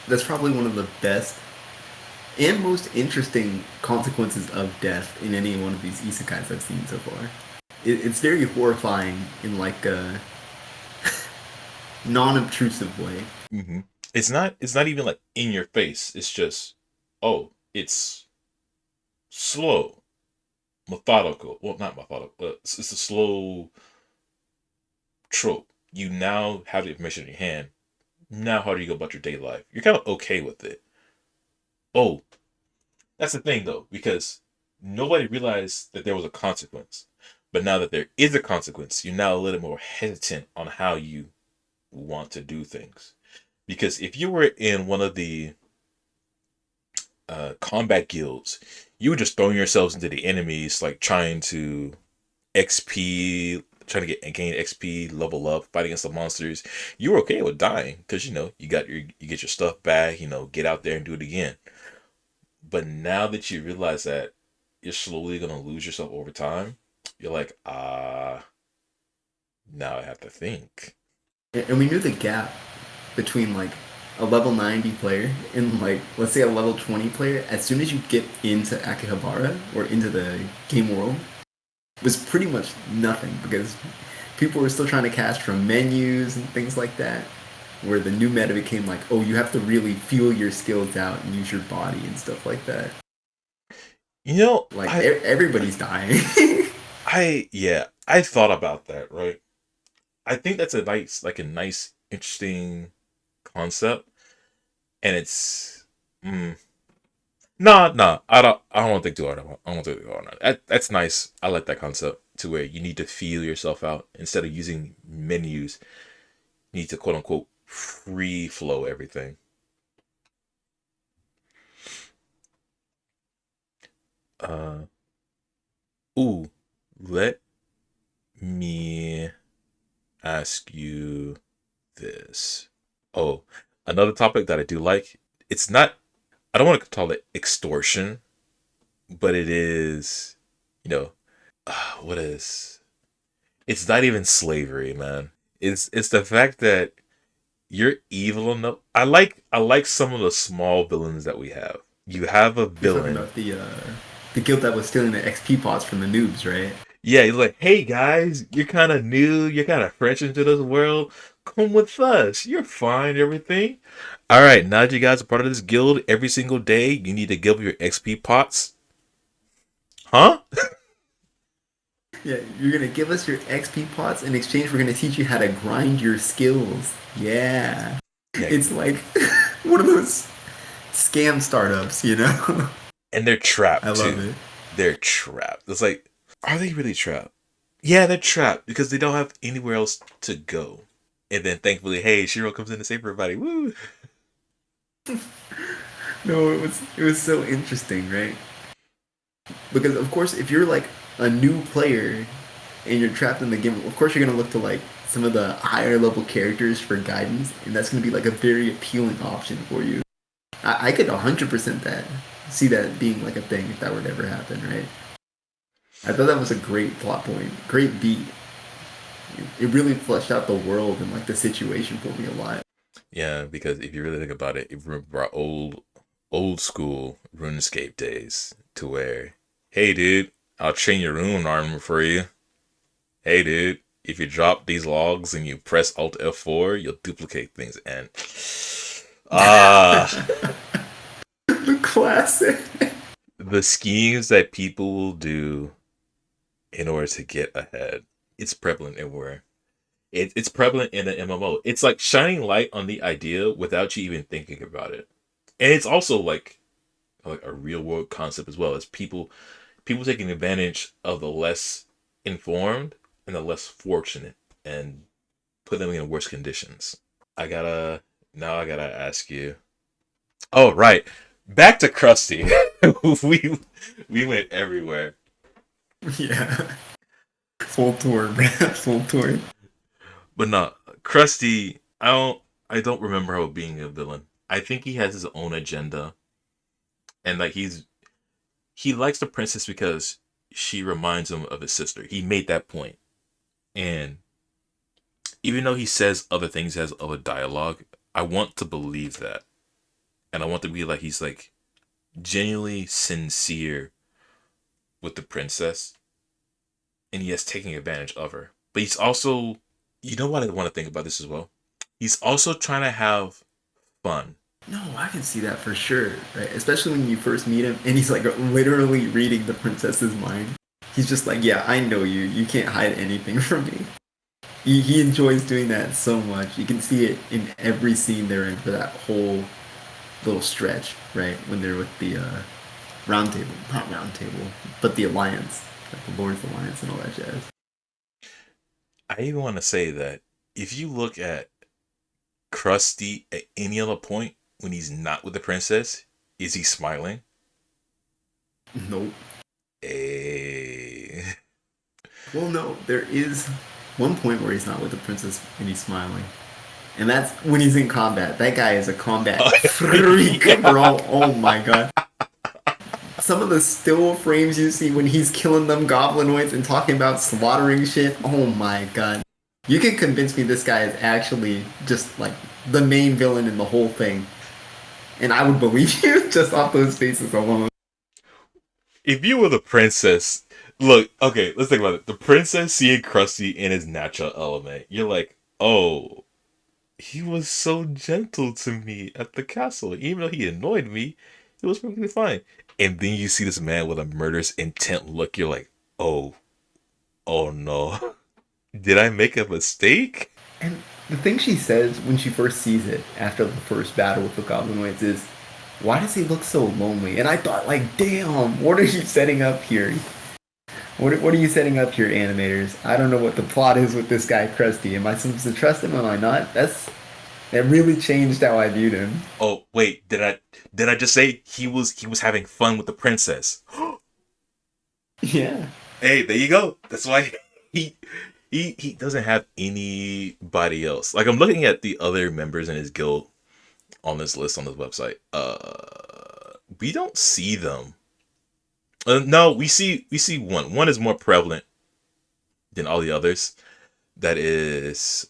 that's probably one of the best and most interesting consequences of death in any one of these isekais I've seen so far. It's very horrifying in like a non-obtrusive way. Mm-hmm. It's not even like in your face. It's just, oh, it's slow, methodical. Well, not methodical. It's a slow trope. You now have the information in your hand. Now, how do you go about your daily life? You're kind of okay with it. Oh, that's the thing though, because nobody realized that there was a consequence. But now that there is a consequence, you're now a little more hesitant on how you want to do things. Because if you were in one of the combat guilds, you were just throwing yourselves into the enemies, like trying to XP, trying to gain XP, level up, fight against the monsters. You were okay with dying because you get your stuff back. Get out there and do it again. But now that you realize that you're slowly gonna lose yourself over time, you're like, now I have to think. And we knew the gap between like a level 90 player and like let's say a level 20 player as soon as you get into Akihabara or into the game world was pretty much nothing because people were still trying to cast from menus and things like that where the new meta became like, oh, you have to really feel your skills out and use your body and stuff like that. Like everybody's dying. I thought about that, right? I think that's a nice, interesting concept, and it's, nah. I don't want to think too hard about it. I don't want to think too hard on it. That's nice. I like that concept to where you need to feel yourself out instead of using menus. You need to quote unquote free flow everything. Uh, ooh, let me ask you this. Oh, another topic that I do like. It's not. I don't want to call it extortion, but it is. You know, what is? It's not even slavery, man. It's the fact that you're evil enough. I like some of the small villains that we have. You have a You're talking villain. about the guild that was stealing the XP pots from the noobs, right? Yeah, he's like, hey guys, you're kind of new, you're kind of fresh into this world. Come with us. You're fine, everything. All right, now that you guys are part of this guild, every single day you need to give your XP pots. Huh? Yeah, you're gonna give us your XP pots in exchange. We're gonna teach you how to grind your skills. Yeah, Yeah, it's like one of those scam startups, you know? and they're I trapped love too. it. They're trapped. It's like, are they really trapped? Yeah, they're trapped because they don't have anywhere else to go. And then thankfully, hey, Shiro comes in to save everybody. Woo! No, it was so interesting, right? Because of course, if you're like a new player and you're trapped in the game, of course you're gonna look to like some of the higher level characters for guidance, and that's gonna be like a very appealing option for you. I could 100% that see that being like a thing if that would ever happen, right? I thought that was a great plot point, great beat. It really fleshed out the world and like the situation for me a lot. Yeah, because if you really think about it, it remember our old school RuneScape days to where, hey dude, I'll train your rune armor for you. Hey dude, if you drop these logs and you press Alt F4, you'll duplicate things and ah The classic. the schemes that people will do in order to get ahead. It's prevalent everywhere. It's prevalent in an MMO. It's like shining light on the idea without you even thinking about it. And it's also like a real world concept as well. It's people taking advantage of the less informed and the less fortunate and put them in worse conditions. I gotta Now I gotta ask you. Oh right, back to Krusty. We went everywhere, Yeah. Full tour, bruh. Full tour. but no, Krusty. I don't remember how being a villain. I think he has his own agenda, and like he likes the princess because she reminds him of his sister. He made that point, and even though he says other things as of a dialogue, I want to believe that, and I want to be like he's like genuinely sincere with the princess, and he is taking advantage of her. But he's also, you know what I want to think about this as well. He's also trying to have fun. No, I can see that for sure, right? Especially when you first meet him and he's like literally reading the princess's mind. He's just like, yeah, I know you. You can't hide anything from me. He enjoys doing that so much. You can see it in every scene they're in for that whole little stretch, right? When they're with the round table, not round table, but the alliance, like the Lord's Alliance and all that jazz. I even want to say that if you look at Krusty at any other point when he's not with the princess, is he smiling? Nope. Eh. Well, no, there is one point where he's not with the princess and he's smiling. And that's when he's in combat. That guy is a combat freak, Yeah. bro. Oh my god. Some of the still frames you see when he's killing them goblinoids and talking about slaughtering shit. Oh my god. You can convince me this guy is actually just like the main villain in the whole thing. And I would believe you just off those faces alone. If you were the princess, look, okay, let's think about it. The princess seeing Krusty in his natural element, you're like, oh, he was so gentle to me at the castle. Even though he annoyed me, it was perfectly fine. And then you see this man with a murderous intent look, you're like, oh, oh no. Did I make a mistake? And the thing she says when she first sees it after the first battle with the goblinoids is, why does he look so lonely? And I thought, like, damn, what are you setting up here? What are you setting up here, animators? I don't know what the plot is with this guy, Krusty. Am I supposed to trust him? Am I not? That really changed how I viewed him. Oh, wait, did I just say he was having fun with the princess? Yeah. Hey, there you go. That's why he he doesn't have anybody else. Like I'm looking at the other members in his guild on this list on this website. We don't see them. No, we see one. One is more prevalent than all the others. That is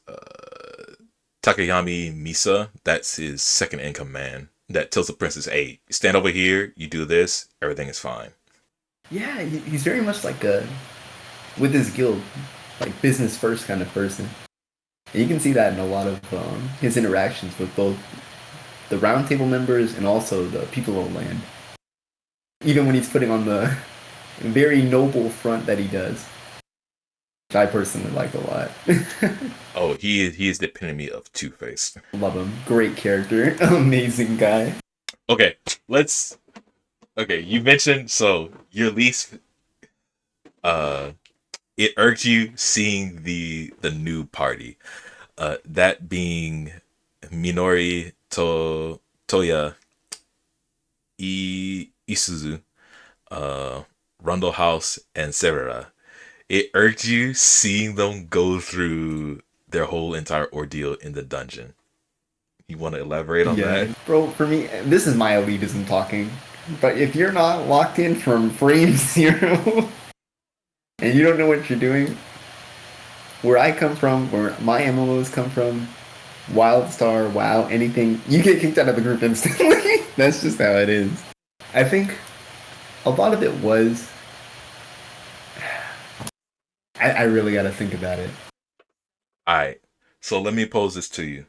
Takayami Misa. That's his second in command. That tells the princess, "Hey, stand over here. You do this. Everything is fine." Yeah, he's very much like a, with his guild, like business first kind of person. And you can see that in a lot of his interactions with both the roundtable members and also the people of the land. Even when he's putting on the very noble front that he does, which I personally like a lot. Oh, he is the epitome of Two Face. Love him. Great character. Amazing guy. Okay, let's. Okay, you mentioned so your least. Uh, it irked you seeing the new party. That being Minori Toya Isuzu, Rundle House, and Serera. It irked you seeing them go through their whole entire ordeal in the dungeon. You want to elaborate on Yeah, that? bro, for me, this is my elitism talking. But if you're not locked in from frame zero and you don't know what you're doing, where I come from, where my MMOs come from, WildStar, WoW, anything, you get kicked out of the group instantly. That's just how it is. I think a lot of it was. I really got to think about it. All right. So let me pose this to you.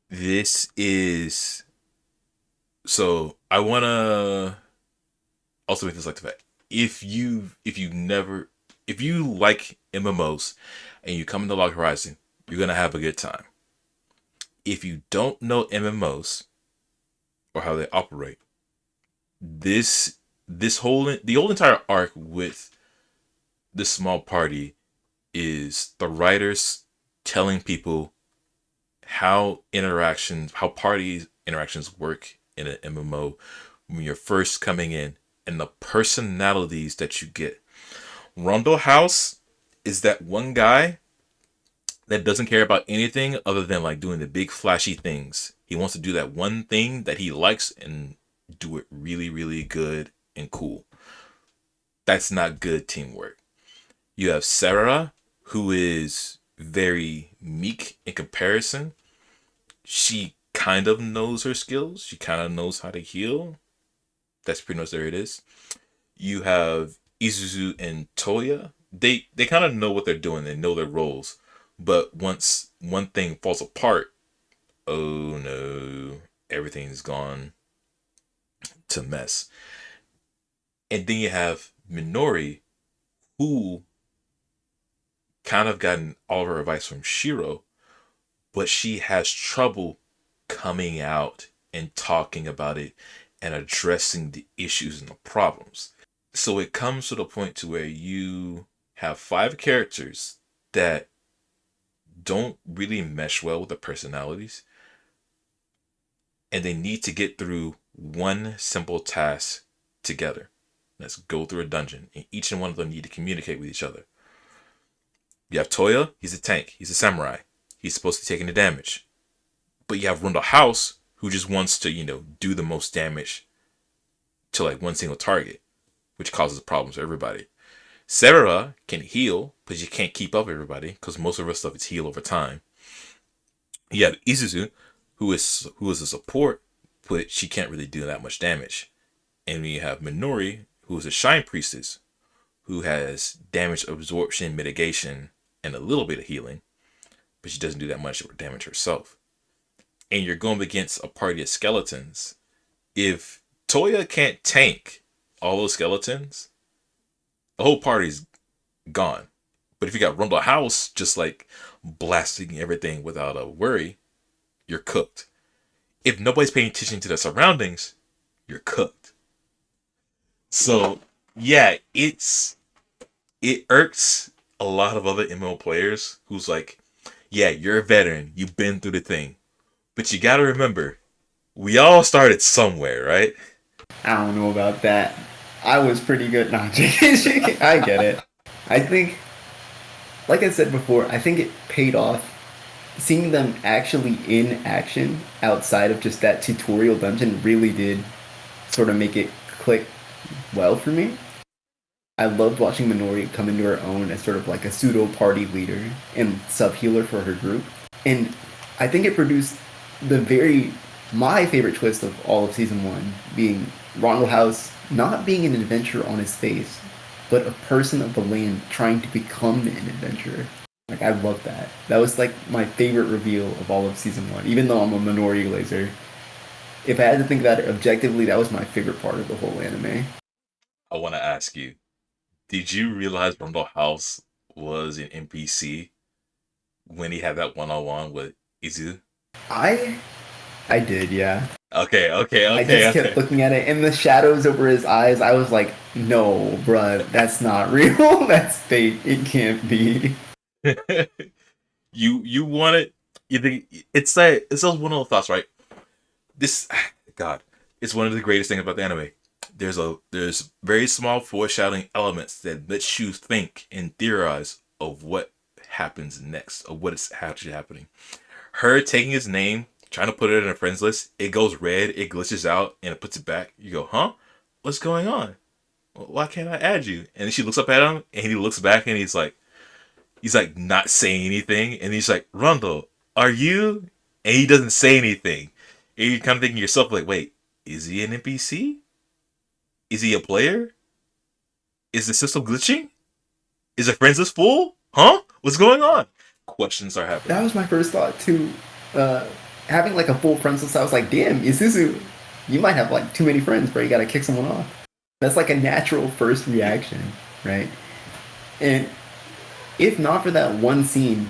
This is so I want to also make this like the fact. If you like MMOs and you come into Log Horizon, you're gonna have a good time. If you don't know MMOs or how they operate, the whole entire arc with this small party is the writers telling people how party interactions work in an MMO when you're first coming in, and the personalities that you get. Rondo House is that one guy that doesn't care about anything other than like doing the big flashy things. He wants to do that one thing that he likes and do it really, really good and cool. That's not good teamwork. You have Sarah, who is very meek in comparison. She kind of knows her skills. She kind of knows how to heal. That's pretty much there it is. You have Isuzu and Toya. They kind of know what they're doing. They know their roles. But once one thing falls apart, oh no, everything's gone to mess. And then you have Minori, who kind of gotten all of her advice from Shiro, but she has trouble coming out and talking about it and addressing the issues and the problems. So it comes to the point to where you have 5 characters that don't really mesh well with the personalities, and they need to get through one simple task together. Let's go through a dungeon, and each and one of them need to communicate with each other. You have Toya, he's a tank, he's a samurai. He's supposed to be taking the damage. But you have Rondo House, who just wants to, do the most damage to like one single target, which causes problems for everybody. Sarah can heal, but you can't keep up with everybody because most of her stuff is heal over time. You have Isuzu, who is a support, but she can't really do that much damage. And you have Minori, who is a Shine Priestess, who has damage absorption, mitigation, and a little bit of healing, but she doesn't do that much damage herself. And you're going against a party of skeletons. If Toya can't tank all those skeletons, the whole party's gone. But if you got Rumble House just like blasting everything without a worry, you're cooked. If nobody's paying attention to the surroundings, you're cooked. So yeah, it irks a lot of other MMO players who's like, yeah, you're a veteran, you've been through the thing, but you gotta remember, we all started somewhere, right? I don't know about that. I was pretty good. No, JK, I get it. I think, like I said before, I think it paid off. Seeing them actually in action outside of just that tutorial dungeon really did sort of make it click well for me. I loved watching Minori come into her own as sort of like a pseudo party leader and sub healer for her group. And I think it produced my favorite twist of all of season 1 being Ronald House not being an adventurer on his face, but a person of the land trying to become an adventurer. Like, I love that. That was like my favorite reveal of all of season 1, even though I'm a Minori Glazer. If I had to think about it objectively, that was my favorite part of the whole anime. I want to ask you, did you realize Rumble House was an NPC when he had that one-on-one with Izu? I did, yeah. Okay. I just kept looking at it, and the shadows over his eyes, I was like, no, bruh, that's not real. That's fake. It can't be. You want it? You think it's one of those thoughts, right? This God, it's one of the greatest things about the anime. There's very small foreshadowing elements that lets you think and theorize of what happens next, of what is actually happening. Her taking his name, trying to put it in a friends list, it goes red, it glitches out, and it puts it back. You go, huh? What's going on? Why can't I add you? And then she looks up at him, and he looks back, and he's like not saying anything, and he's like, Rondo, are you? And he doesn't say anything. And you're kind of thinking to yourself, like, wait, is he an NPC? Is he a player? Is the system glitching? Is the friends list full? Huh? What's going on? Questions are happening. That was my first thought too. Having like a full friends list, I was like, damn, Isuzu, you might have like too many friends, bro. You gotta kick someone off. That's like a natural first reaction, right? And If not for that one scene,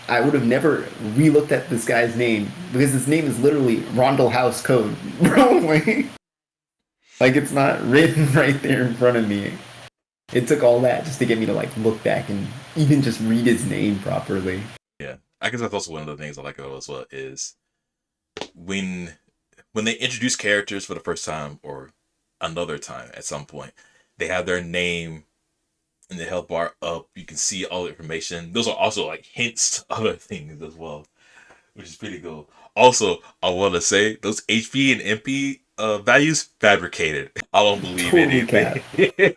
I would have never re-looked at this guy's name because his name is literally Rondell House Code. Bro, like it's not written right there in front of me. It took all that just to get me to like look back and even just read his name properly. Yeah, I guess that's also one of the things I like about it as well is when they introduce characters for the first time or another time at some point, they have their name in the health bar up. You can see all the information. Those are also like hints to other things as well, which is pretty cool. Also, I want to say those HP and MP values fabricated. I don't believe Totally anything, cat.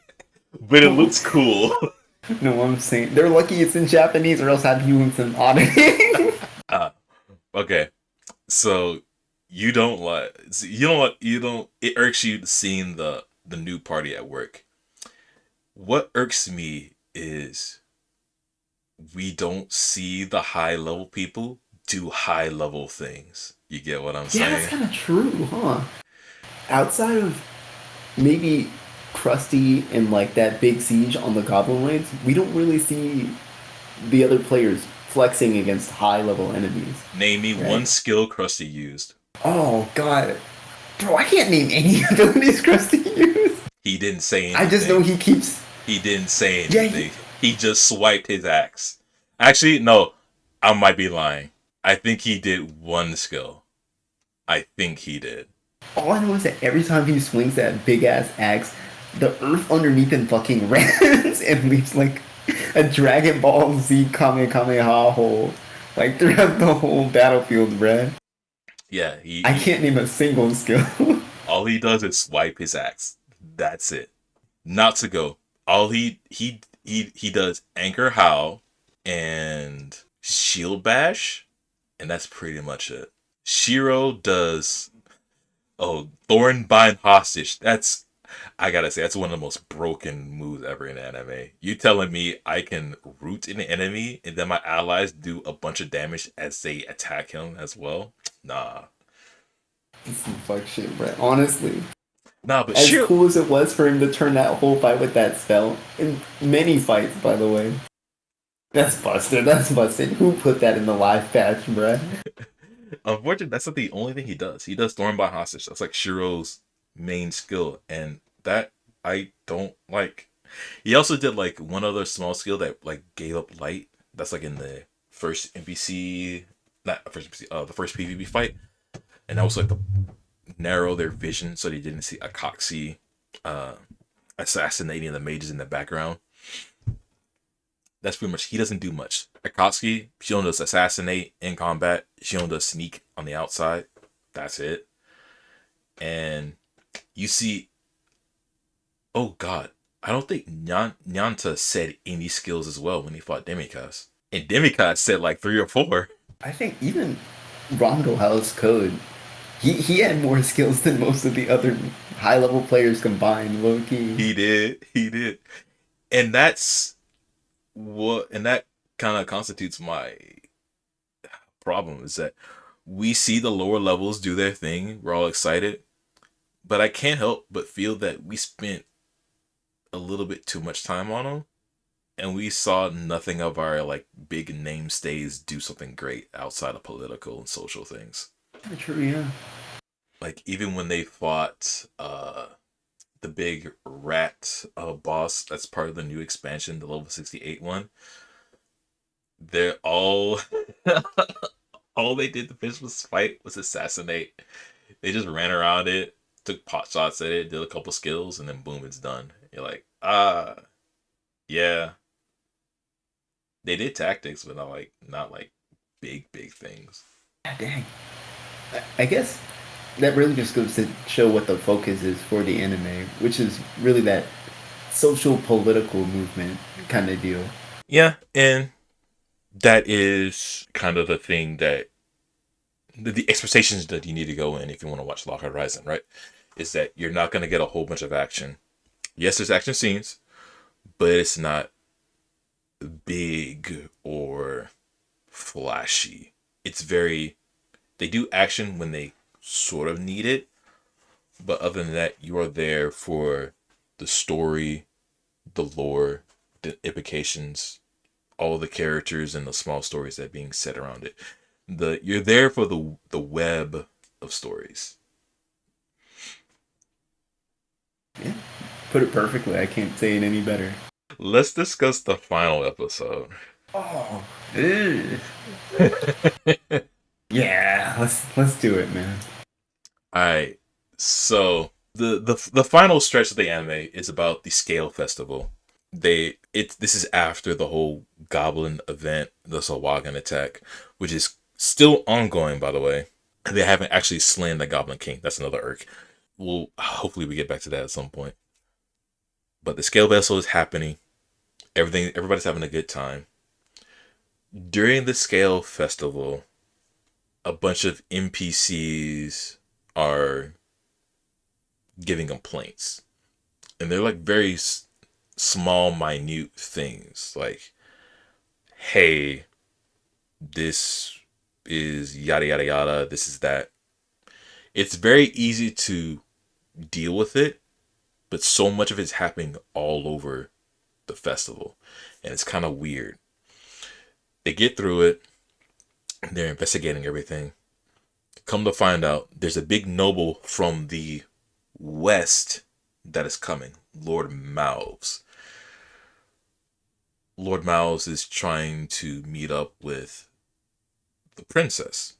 but it looks cool. No, I'm saying they're lucky it's in Japanese, or else I'd be doing some auditing. uh, okay, so you don't like you don't want you don't it irks you seeing the new party at work. What irks me is we don't see the high level people do high level things. You get what I'm Yeah, that's saying? kind of true, huh? Outside of maybe Krusty and like that big siege on the Goblin Raids, we don't really see the other players flexing against high level enemies, Name me one right? skill Krusty used. Oh god, bro, I can't name any abilities Krusty used. He didn't say I just know anything. he keeps. He didn't say Yeah, anything. He just swiped his axe. Actually, no, I might be lying. I think he did one skill. I think he did. all I know is that every time he swings that big ass axe, the earth underneath him fucking rants and leaves like a Dragon Ball Z Kamehameha hole, like throughout the whole battlefield, bruh. Yeah, I can't name a single skill. all he does is swipe his axe. That's it. Not to go. All he does anchor howl and shield bash, and that's pretty much it. Shiro does Thorn bind hostage. That's I gotta say that's one of the most broken moves ever in anime. You telling me I can root an enemy and then my allies do a bunch of damage as they attack him as well? Nah. Some fuck shit, bruh. Honestly, Nah, but as Shiro cool as it was for him to turn that whole fight with that spell, in many fights, by the way. That's busted. That's busted. Who put that in the live patch, bruh? unfortunately that's not the only thing he does. He does Thorn bind hostage. That's like Shiro's main skill, and that I don't like. He also did like one other small skill that like gave up light. That's like in the first NPC, not first NPC, the first PvP fight, and that was like to narrow their vision so they didn't see Akaxi uh, assassinating the mages in the background. That's pretty much. He doesn't do much. Akatsuki, she only does assassinate in combat. She only does sneak on the outside. That's it. And you see, oh god, I don't think Nyanta said any skills as well when he fought Demikaz. And Demikaz said like 3 or 4. I think even Rondo House Code, he had more skills than most of the other high level players combined, low key. He did. He did. And that kind of constitutes my problem is that we see the lower levels do their thing. We're all excited, but I can't help but feel that we spent a little bit too much time on them, and we saw nothing of our like big name stays do something great outside of political and social things. True, yeah. Like even when they fought the big rat boss that's part of the new expansion, the level 68 one, they're all all they did to finish this fight was assassinate. They just ran around it, took pot shots at it, did a couple skills, and then boom, it's done. You're like, yeah, they did tactics, but not like big things. Yeah, dang. I guess that really just goes to show what the focus is for the anime, which is really that social political movement kind of deal. Yeah, and that is kind of the thing that the expectations that you need to go in if you want to watch Lock Horizon, right? Is that you're not going to get a whole bunch of action. Yes, there's action scenes, but it's not big or flashy. It's very they do action when they sort of need it, but other than that, you are there for the story, the lore, the implications, all the characters and the small stories that are being set around it. You're there for the web of stories. Yeah, put it perfectly. I can't say it any better. Let's discuss the final episode. Oh, ew. Yeah, let's do it, man. All right. So the final stretch of the anime is about the Scale Festival. This is after the whole Goblin event, the Sawagan attack, which is still ongoing, by the way. They haven't actually slain the Goblin King. That's another arc. Well, hopefully we get back to that at some point. But the Scale Festival is happening. Everybody's having a good time. During the Scale Festival, a bunch of NPCs are giving complaints, and they're like very small, minute things, like, "Hey, this is yada yada yada. This is that." It's very easy to deal with it, but so much of it's happening all over the festival, and it's kind of weird. They get through it. They're investigating everything. Come to find out, there's a big noble from the west that is coming, Lord Mouths. Lord Mouths is trying to meet up with the princess,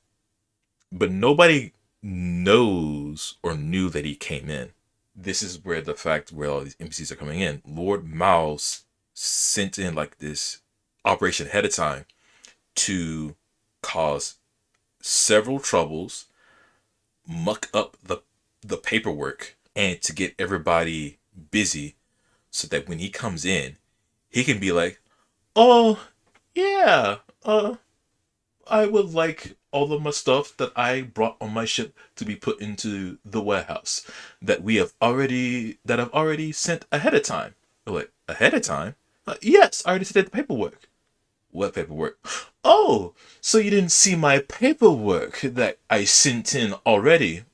but nobody knows or knew that he came in. This is where the fact where all these NPCs are coming in. Lord Mouths sent in like this operation ahead of time to cause several troubles, muck up the paperwork, and to get everybody busy so that when he comes in, he can be like, "Oh, yeah, I would like all of my stuff that I brought on my ship to be put into the warehouse that I've already sent ahead of time." They're like, "Ahead of time?" Yes, I already sent the paperwork. What paperwork? Oh, so you didn't see my paperwork that I sent in already?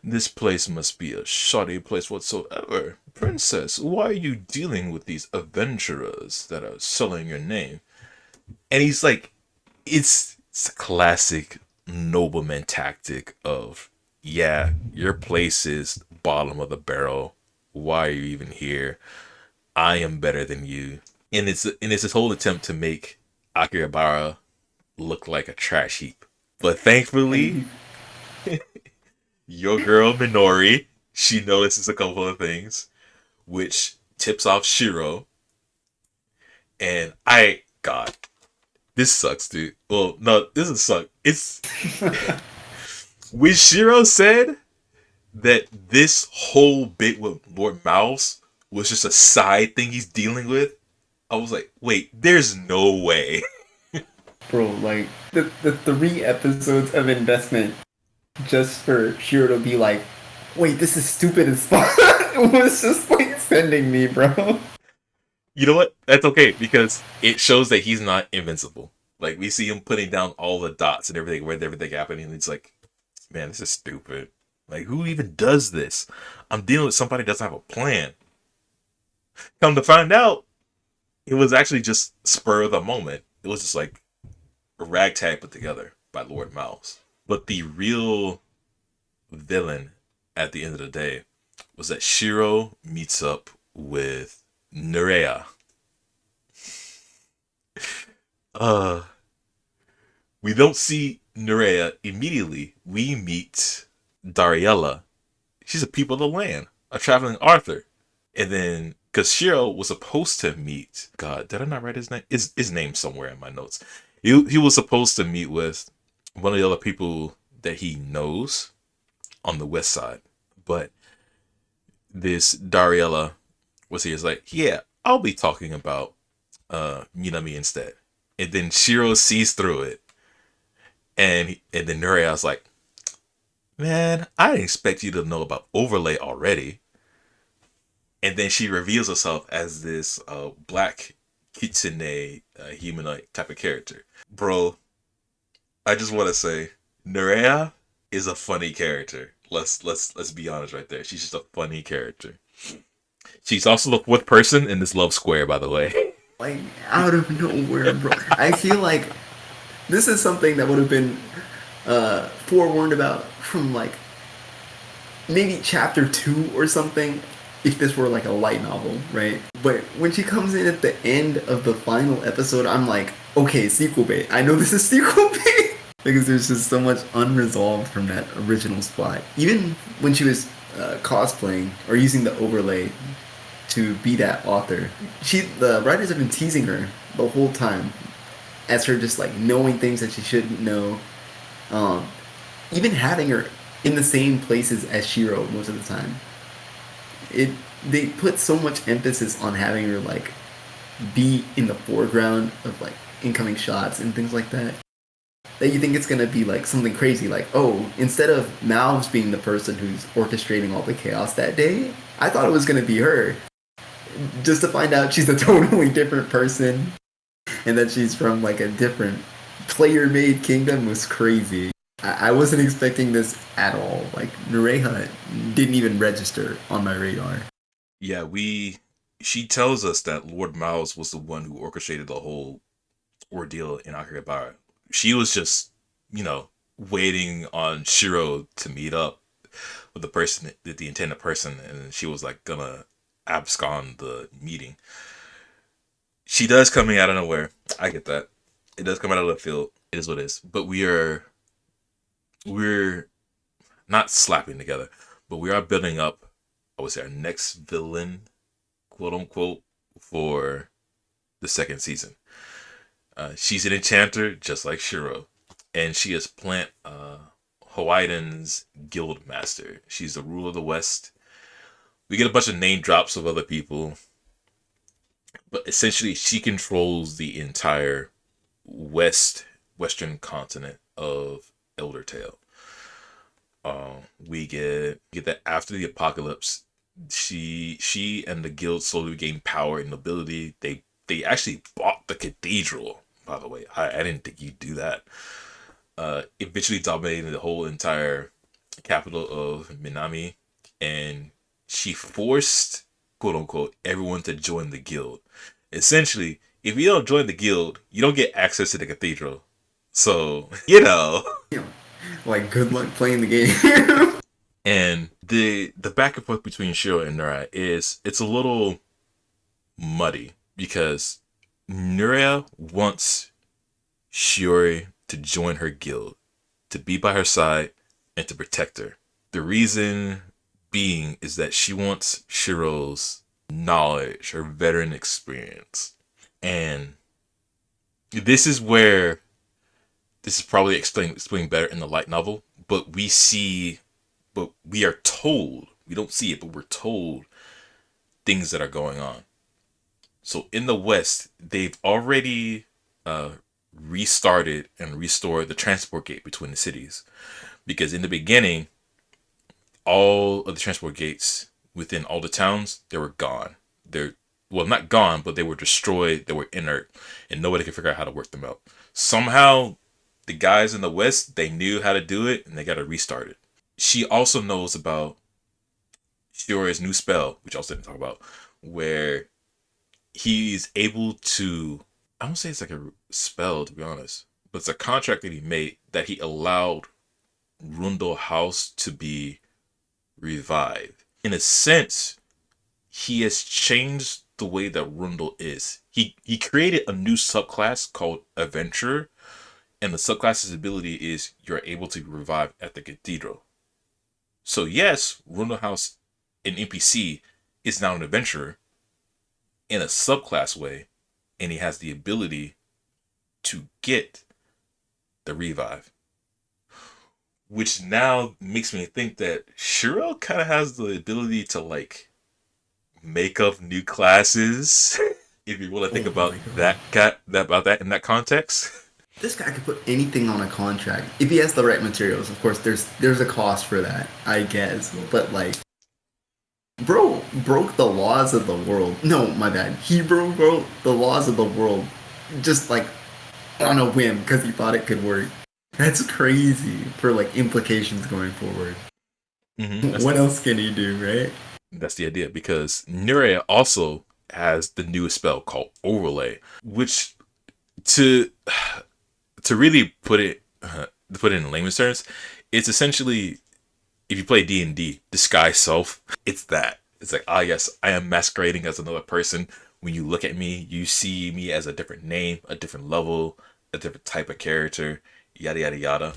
This place must be a shoddy place whatsoever. Princess, why are you dealing with these adventurers that are selling your name? And he's like, it's a classic nobleman tactic of, yeah, your place is bottom of the barrel. Why are you even here? I am better than you. And it's this whole attempt to make Akihabara look like a trash heap. But thankfully, your girl Minori, she notices a couple of things, which tips off Shiro. And God, this sucks, dude. Well, no, this doesn't suck. It's when Shiro said that this whole bit with Lord Mouse was just a side thing he's dealing with. I was like, wait, there's no way. Bro, like the 3 episodes of investment just for Shiro to be like, wait, this is stupid as fuck. It was just like sending me, bro. You know what? That's okay because it shows that he's not invincible. Like we see him putting down all the dots and everything with everything happening. And it's like, man, this is stupid. Like who even does this? I'm dealing with somebody that doesn't have a plan. Come to find out, it was actually just spur of the moment. It was just like a ragtag put together by Lord Mouse. But the real villain at the end of the day was that Shiro meets up with Nerea. We don't see Nerea immediately. We meet Dariella. She's a people of the land, a traveling Arthur. And then, because Shiro was supposed to meet, God, did I not write his name? His name somewhere in my notes. He was supposed to meet with one of the other people that he knows on the west side. But this Dariella was here. Is like, yeah, I'll be talking about Minami instead. And then Shiro sees through it. And then Nurea's like, man, I didn't expect you to know about Overlay already. And then she reveals herself as this black kitsune humanoid type of character. Bro, I just want to say, Nerea is a funny character. Let's be honest right there. She's just a funny character. She's also the 4th person in this love square, by the way. like out of nowhere, bro. I feel like this is something that would have been forewarned about from like maybe chapter 2 or something if this were like a light novel, right? But when she comes in at the end of the final episode, I'm like, okay, sequel bait. I know this is sequel bait because there's just so much unresolved from that original spot. Even when she was cosplaying or using the overlay to be that author, the writers have been teasing her the whole time as her just like knowing things that she shouldn't know. Um, Even having her in the same places as Shiro most of the time. It They put so much emphasis on having her like be in the foreground of like incoming shots and things like that. That you think it's gonna be like something crazy, like, oh, instead of Malves being the person who's orchestrating all the chaos that day, I thought it was gonna be her. Just to find out she's a totally different person and that she's from like a different player made kingdom was crazy. I wasn't expecting this at all. Like Nureha didn't even register on my radar. Yeah, she tells us that Lord Miles was the one who orchestrated the whole ordeal in Akihabara. She was just, waiting on Shiro to meet up with the intended person, and she was like gonna abscond the meeting. She does coming out of nowhere. I get that. It does come out of left field. It is what it is. But we're not slapping together, but we are building up, I would say, our next villain, quote unquote, for the second season. She's an enchanter, just like Shiro, and she is Plant Hawaiian's guild master. She's the ruler of the West. We get a bunch of name drops of other people, but essentially she controls the entire western continent of Elder Tale. We get that after the apocalypse, she and the guild slowly gain power and nobility. They actually bought the cathedral. By the way, I didn't think you'd do that. Eventually dominating the whole entire capital of Minami, and she forced, quote unquote, everyone to join the guild. Essentially, if you don't join the guild, you don't get access to the cathedral. So, You know, like good luck playing the game. And the back and forth between Shiro and Nura it's a little muddy because Nuria wants Shiori to join her guild, to be by her side, and to protect her. The reason being is that she wants Shiro's knowledge, her veteran experience. And this is probably explained better in the light novel, but we are told, we don't see it, but we're told things that are going on. So in the West, they've already restarted and restored the transport gate between the cities. Because in the beginning, all of the transport gates within all the towns, they were gone. They're, well, not gone, but they were destroyed, they were inert, and nobody could figure out how to work them out. Somehow, the guys in the West, they knew how to do it, and they got to restart it. She also knows about Shiori's new spell, which I also didn't talk about, where he's able to, I don't say it's like a spell, to be honest, but it's a contract that he made that he allowed Rundle House to be revived. In a sense, he has changed the way that Rundle is. He created a new subclass called Adventurer, and the subclass's ability is you're able to revive at the cathedral. So yes, Rundle House, an NPC, is now an adventurer in a subclass way, and he has the ability to get the revive. Which now makes me think that Shiro kind of has the ability to like make up new classes. If you want to think Oh about my god. that in that context. This guy could put anything on a contract if he has the right materials. Of course, there's a cost for that, I guess. But like, bro broke the laws of the world. No, my bad. He broke the laws of the world just like on a whim because he thought it could work. That's crazy for like implications going forward. Mm-hmm. What else can he do, right? That's the idea because Nuria also has the newest spell called Overlay, which to really put it in layman's terms, it's essentially, if you play D&D, disguise self. It's that. It's like, ah, yes, I am masquerading as another person. When you look at me, you see me as a different name, a different level, a different type of character, yada yada yada.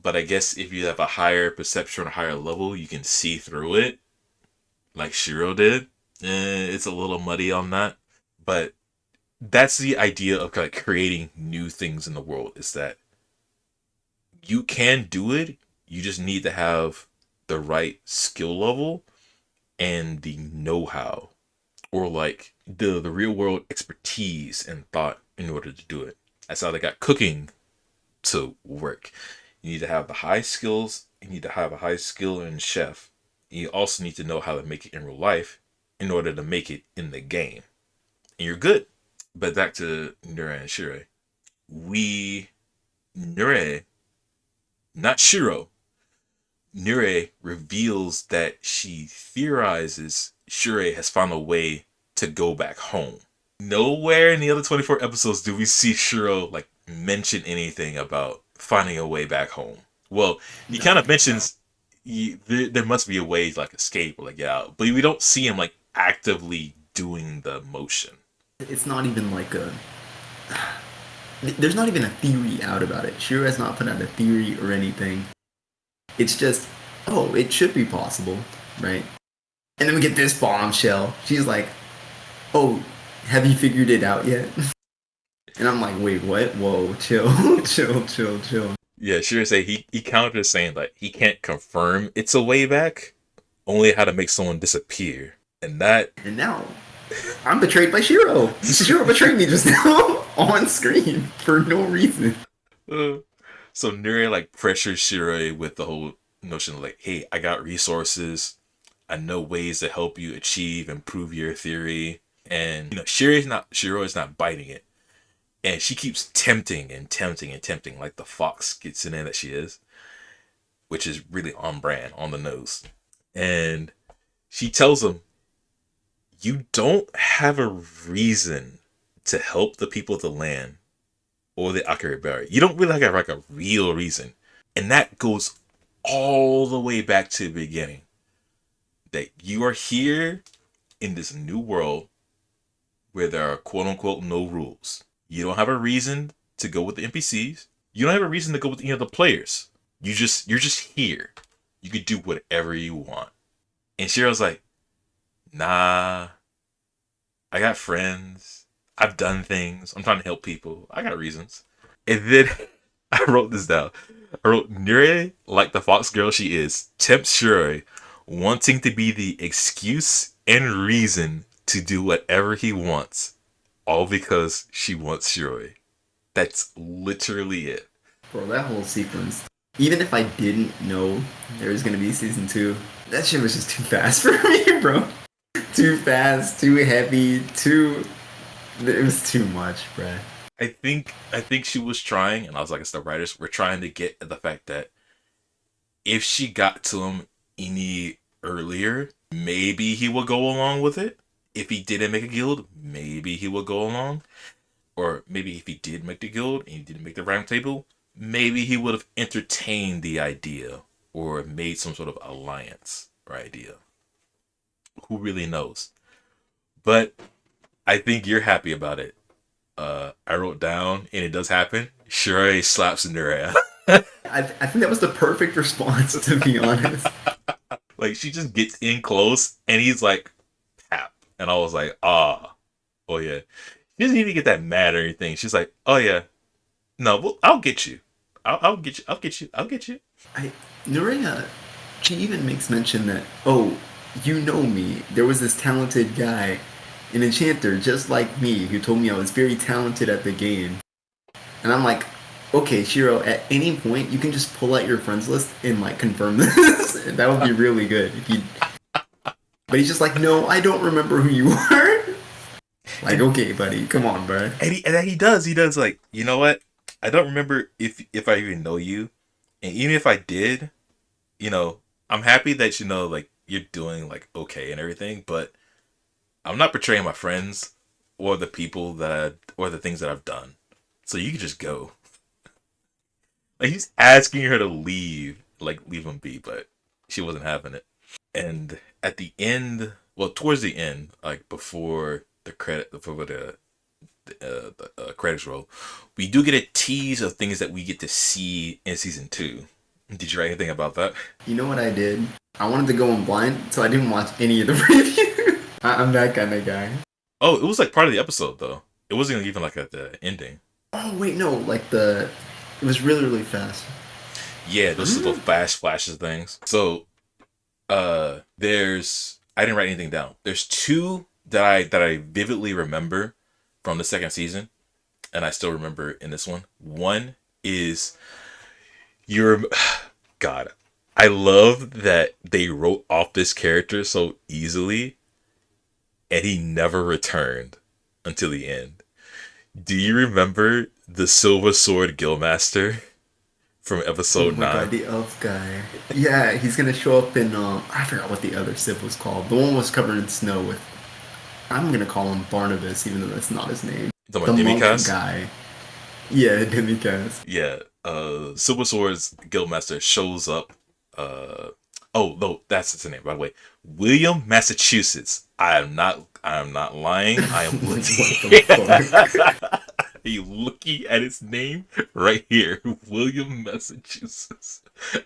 But I guess if you have a higher perception or higher level, you can see through it, like Shiro did. It's a little muddy on that, but that's the idea of like creating new things in the world. Is that you can do it. You just need to have the right skill level and the know-how, or like the real world expertise and thought in order to do it. That's how they got cooking to work. You need to have the high skills. You need to have a high skill in chef. You also need to know how to make it in real life in order to make it in the game. And you're good. But back to Nure and Shire. Nure, not Shiro, Nure reveals that she theorizes Shire has found a way to go back home. Nowhere in the other 24 episodes do we see Shiro like mention anything about finding a way back home. Well, he kind of mentions there must be a way to like escape or like get out, but we don't see him like actively doing the motion. It's not even like a. There's not even a theory out about it. Shiro has not put out a theory or anything. It's just, oh, it should be possible, right? And then we get this bombshell. She's like, oh, have you figured it out yet? And I'm like, wait, what? Whoa, chill, chill. Yeah, Shiro say he countered saying that he can't confirm it's a way back, only how to make someone disappear, and that. And now I'm betrayed by Shiro. Shiro betrayed me just now on screen for no reason. So Nuri like pressures Shiro with the whole notion of like, hey, I got resources. I know ways to help you achieve and prove your theory. And Shiro is not biting it. And she keeps tempting and tempting and tempting, like the fox gets in there that she is, which is really on brand, on the nose. And she tells him, you don't have a reason to help the people of the land or the Akira. You don't really have like a real reason. And that goes all the way back to the beginning. That you are here in this new world where there are quote unquote no rules. You don't have a reason to go with the NPCs. You don't have a reason to go with any of the players. You're just here. You could do whatever you want. And Shiro's like, nah, I got friends. I've done things. I'm trying to help people. I got reasons. And then I wrote this down. I wrote, Nure, like the fox girl she is, tempts Shiro, wanting to be the excuse and reason to do whatever he wants, all because she wants Shiro. That's literally it. Bro, that whole sequence. Even if I didn't know there was gonna be season 2, that shit was just too fast for me, bro. Too fast, too heavy, it was too much, bruh. I think she was trying, and I was like, it's the writers were trying to get at the fact that if she got to him any earlier, maybe he would go along with it. If he didn't make a guild, maybe he would go along. Or maybe if he did make the guild and he didn't make the round table, maybe he would have entertained the idea or made some sort of alliance or idea. Who really knows? But I think you're happy about it. I wrote down, and it does happen. Shirei slaps Nura. I think that was the perfect response, to be honest. Like, she just gets in close, and he's like, tap. And I was like, oh yeah. She doesn't even get that mad or anything. She's like, oh yeah. No, well, I'll get you. I'll get you. I'll get you. Nurea, she even makes mention that, oh, you know me. There was this talented guy, an enchanter just like me, who told me I was very talented at the game. And I'm like, okay, Shiro, at any point you can just pull out your friends list and like confirm this. That would be really good if you. But he's just like, no, I don't remember who you are. Like, okay, buddy, come on, bro. And he does like, you know what? I don't remember if I even know you, and even if I did, I'm happy that like you're doing like okay and everything, but I'm not betraying my friends or the people or the things that I've done. So you can just go. Like he's asking her to leave, like leave him be, but she wasn't having it. And at the end, well, towards the end, like before the credits roll, we do get a tease of things that we get to see in season two. Did you write anything about that? You know what I did? I wanted to go in blind, so I didn't watch any of the preview. I'm that kind of guy. Oh, it was like part of the episode though. It wasn't even like at the ending. Oh wait, no, like it was really really fast. Yeah, those little fast flashes things. So, there's I didn't write anything down. There's two that I vividly remember from the second season, and I still remember in this one. One is your God. I love that they wrote off this character so easily, and he never returned until the end. Do you remember the Silver Sword Guildmaster from Oh episode my god, 9? the elf guy. Yeah, he's gonna show up in I forgot what the other Civ was called. The one was covered in snow with I'm gonna call him Barnabas, even though that's not his name. You talking The about monk Demicast? guy. Yeah, Demicast. Yeah. Silver Swords Guildmaster shows up. Uh, oh no, that's his name, by the way. William Massachusetts. I am not lying. I am What looking. the fuck? Are you looking at his name right here? William Massachusetts.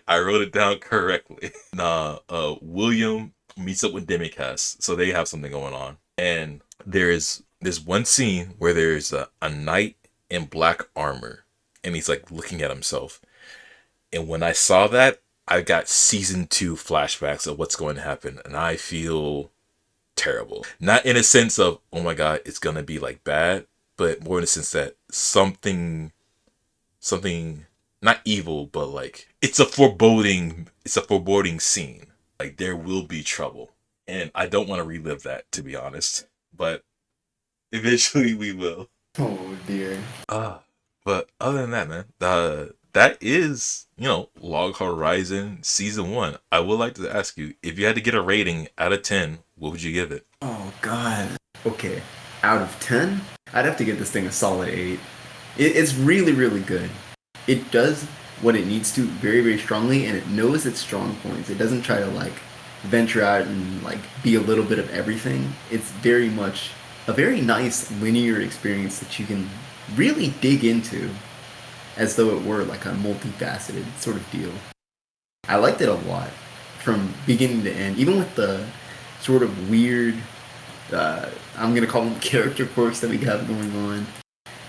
I wrote it down correctly. Nah, William meets up with Demicast, so they have something going on. And there's one scene where there's a knight in black armor, and he's like looking at himself. And when I saw that, I got season two flashbacks of what's going to happen, and I feel terrible. Not in a sense of, oh my god, it's gonna be like bad, but more in the sense that something not evil, but like it's a foreboding scene. Like there will be trouble. And I don't want to relive that, to be honest. But eventually we will. Oh dear. Uh but other than that, man, that is, Log Horizon season one. I would like to ask you, if you had to get a rating out of 10, what would you give it? Oh god. Okay. Out of 10, I'd have to give this thing a solid 8. It's really, really good. It does what it needs to very, very strongly, and it knows its strong points. It doesn't try to like venture out and like be a little bit of everything. It's very much a very nice linear experience that you can really dig into as though it were like a multifaceted sort of deal. I liked it a lot from beginning to end, even with the sort of weird, I'm gonna call them character quirks that we got going on.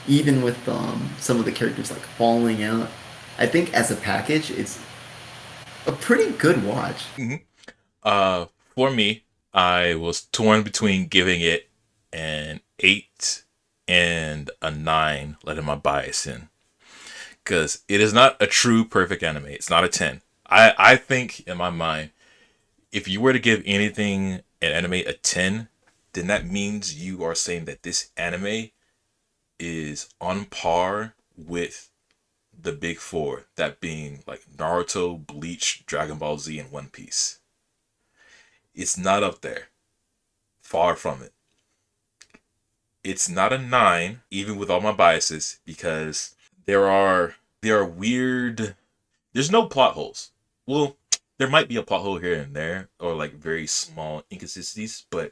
Even with some of the characters like falling out, I think as a package, it's a pretty good watch. hmm for me, I was torn between giving it an 8 and a 9, letting my bias in. Because it is not a true perfect anime. It's not a 10. I think in my mind, if you were to give anything an anime a 10, then that means you are saying that this anime is on par with the big four, that being like Naruto, Bleach, Dragon Ball Z, and One Piece. It's not up there. Far from it. It's not a 9, even with all my biases, because there are weird. There's no plot holes. Well, there might be a plot hole here and there, or like very small inconsistencies, but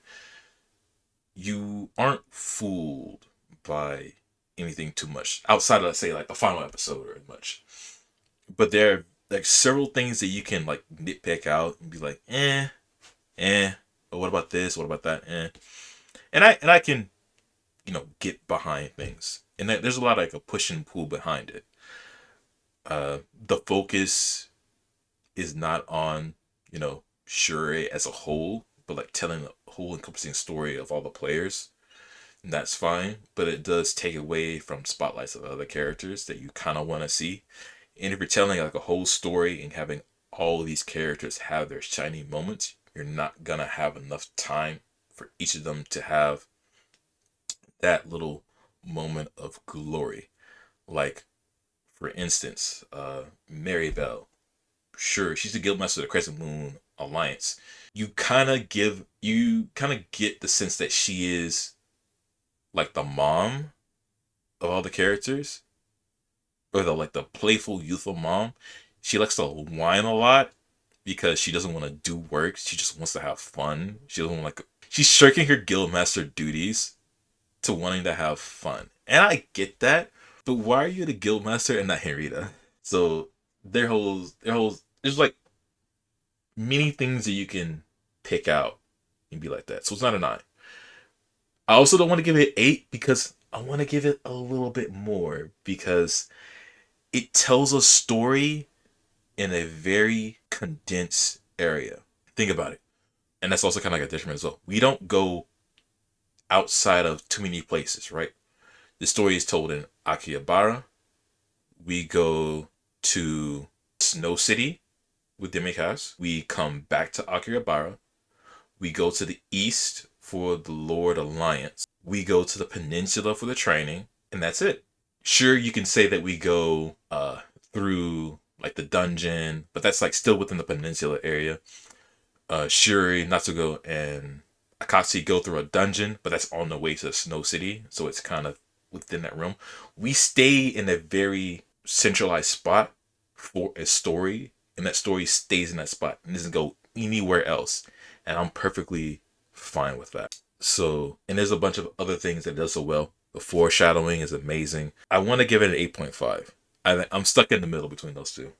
you aren't fooled by anything too much outside of, let's say, like the final episode or much. But there are like several things that you can like nitpick out and be like, eh. But what about this? What about that? And I can get behind things, and there's a lot of like a push and pull behind it. The focus is not on Shure as a whole, but like telling a whole encompassing story of all the players. And that's fine, but it does take away from spotlights of other characters that you kind of want to see. And if you're telling like a whole story and having all of these characters have their shining moments, you're not gonna have enough time for each of them to have that little moment of glory. Like, for instance, Mary Bell. Sure, she's the guildmaster of the Crescent Moon Alliance. you kind of get the sense that she is like the mom of all the characters, or the like the playful, youthful mom. She likes to whine a lot because she doesn't want to do work. She just wants to have fun. She doesn't like. She's shirking her guildmaster duties to wanting to have fun, and I get that. But why are you the guildmaster and not Henrietta? So there's like many things that you can pick out and be like that. So it's not a 9. I also don't want to give it 8 because I want to give it a little bit more because it tells a story in a very condensed area. Think about it. And that's also kind of like a detriment as well. We don't go outside of too many places, right? The story is told in Akihabara. We go to Snow City with Demikaz. We come back to Akihabara. We go to the east for the Lord Alliance. We go to the peninsula for the training, and that's it. Sure, you can say that we go through like the dungeon, but that's like still within the peninsula area. Shuri, Natsuko, and Akatsuki go through a dungeon, but that's on the way to Snow City, so it's kind of within that realm. We stay in a very centralized spot for a story, and that story stays in that spot and doesn't go anywhere else. And I'm perfectly fine with that. So, and there's a bunch of other things that it does so well. The foreshadowing is amazing. I want to give it an 8.5. I'm stuck in the middle between those two.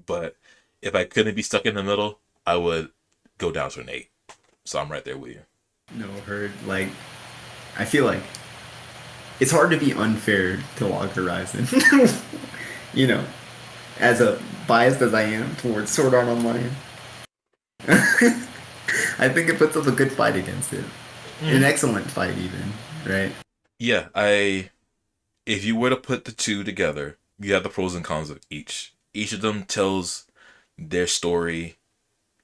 But if I couldn't be stuck in the middle, I would go down to an 8. So I'm right there with you. No, heard. Like, I feel like it's hard to be unfair to Log Horizon. You know, as a biased as I am towards Sword Art Online, I think it puts up a good fight against it. An excellent fight, even, right? Yeah, if you were to put the two together, you have the pros and cons of each. Each of them tells their story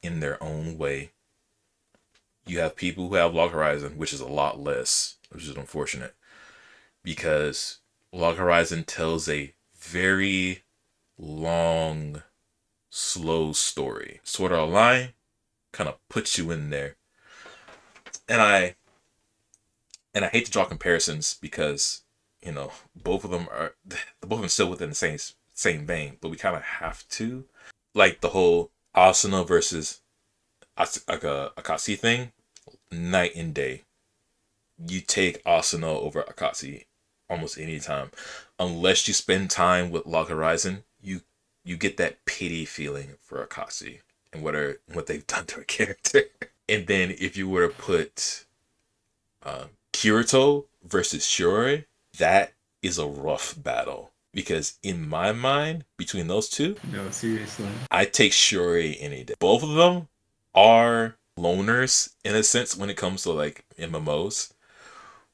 in their own way. You have people who have Log Horizon, which is a lot less, which is unfortunate, because Log Horizon tells a very long, slow story. Sword Art Online kind of puts you in there, and I hate to draw comparisons because both of them still within the same vein, but we kind of have to, like the whole Asuna versus Akatsuki thing, night and day. You take Asuna over Akatsuki almost any time, unless you spend time with Log Horizon. You get that pity feeling for Akatsuki and what they've done to her character. And then if you were to put Kirito versus Shuri, that is a rough battle. Because in my mind, between those two, No, seriously. I take Shuri any day. Both of them are loners in a sense when it comes to like MMOs.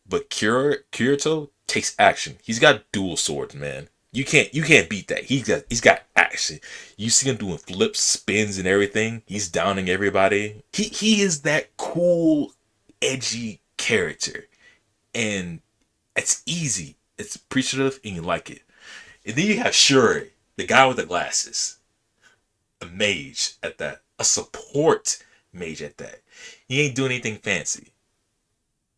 But Kirito takes action. He's got dual swords, man. You can't beat that. He's got action. You see him doing flips, spins, and everything. He's downing everybody. He is that cool, edgy character, and it's easy. It's appreciative, and you like it. And then you have Shuri, the guy with the glasses, a mage at that, a support mage at that. He ain't doing anything fancy.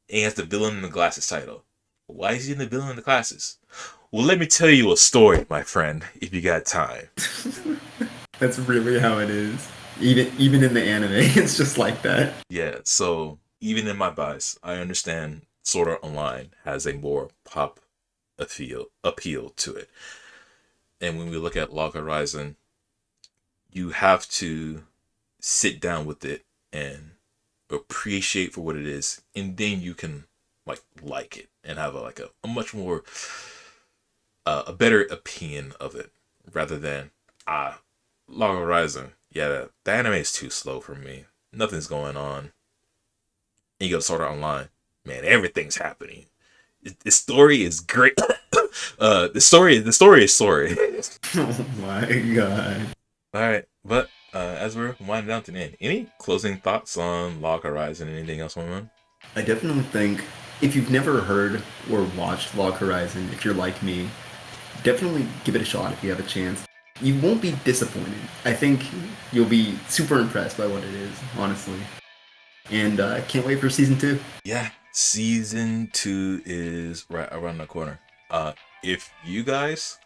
And he has the villain in the glasses title. Why is he in the villain in the glasses? Well, let me tell you a story, my friend, if you got time. That's really how it is. Even in the anime, it's just like that. Yeah, so even in my bias, I understand Sword Art Online has a more pop appeal to it. And when we look at Log Horizon, you have to sit down with it and appreciate for what it is, and then you can like it and have a much more a better opinion of it, rather than Log Horizon. Yeah, the anime is too slow for me. Nothing's going on. And you go to Sword Art Online, man, everything's happening. The story is great. The story is sorry. Oh my god. All right, but as we're winding down to the end, any closing thoughts on Log Horizon? Anything else, my man? I definitely think if you've never heard or watched Log Horizon, if you're like me, definitely give it a shot if you have a chance. You won't be disappointed. I think you'll be super impressed by what it is, honestly. And I can't wait for season 2. Yeah, season 2 is right around the corner. If you guys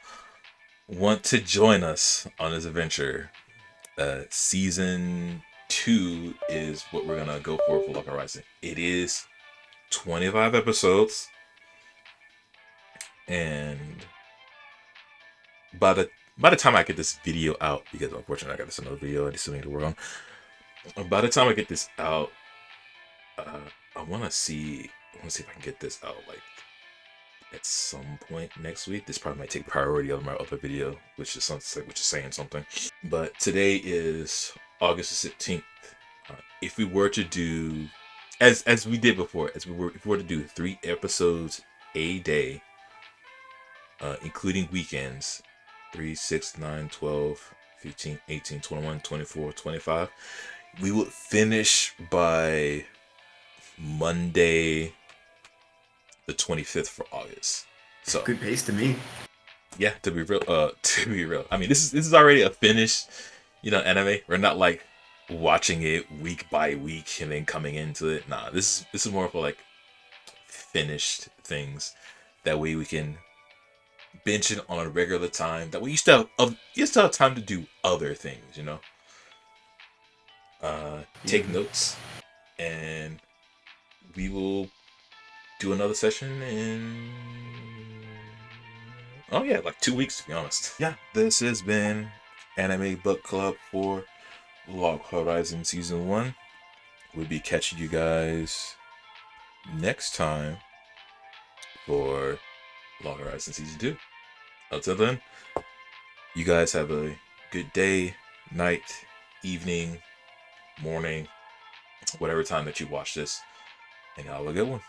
want to join us on this adventure, season 2 is what we're gonna go for Log Horizon. It is 25 episodes, and by the time I get this video out, because unfortunately I got this another video I still need to work on. By the time I get this out, I want to see if I can get this out like at some point next week. This probably might take priority over my other video, which is saying something. But today is August the 16th. If we were to do, as we did before, if we were to do 3 episodes a day, including weekends, 3, 6, 9, 12, 15, 18, 21, 24, 25, we would finish by Monday the 25th for August. So Good pace to me. yeah, to be real. I mean, this is already a finished, anime. We're not like watching it week by week and then coming into it. Nah, this is more for like finished things. That way we can binge it on a regular time. That way you still have time to do other things. Take notes, and we will do another session in like 2 weeks, to be honest. Yeah, this has been Anime Book Club for Log Horizon Season 1. We'll be catching you guys next time for Log Horizon Season 2. Until then, you guys have a good day, night, evening, morning, whatever time that you watch this, and have a good one.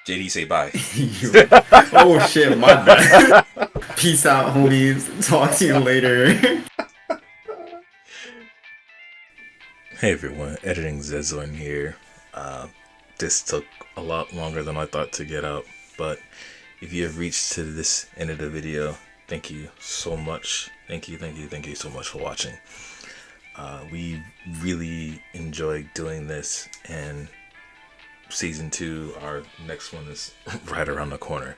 JD, say bye. Oh shit, my bad. Peace out, homies. Talk to you later. Hey everyone, Editing Zezorn here. This took a lot longer than I thought to get out, but if you have reached to this end of the video, thank you so much. Thank you so much for watching. We really enjoyed doing this, and season 2, our next one, is right around the corner.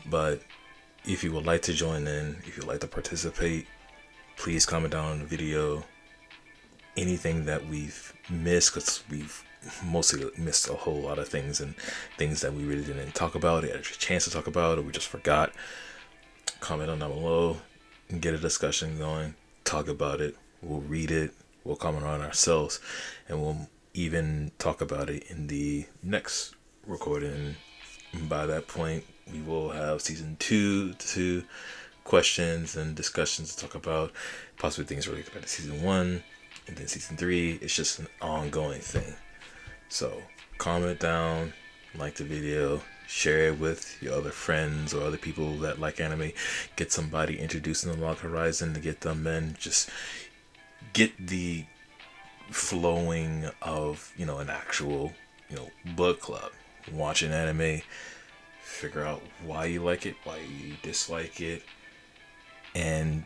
But if you would like to join in, if you'd like to participate, please comment down on the video anything that we've missed, because we've mostly missed a whole lot of things, and things that we really didn't talk about, had a chance to talk about, or we just forgot. Comment on down below and get a discussion going. Talk about it. We'll read it. We'll comment on it ourselves, and we'll even talk about it in the next recording. And by that point, we will have season 2 to questions and discussions to talk about, possibly things related to season 1, and then season 3. It's just an ongoing thing. So comment down, like the video, share it with your other friends or other people that like anime. Get somebody introduced in the Log Horizon to get them in. Just get the flowing of an actual book club. Watching anime, figure out why you like it, why you dislike it, and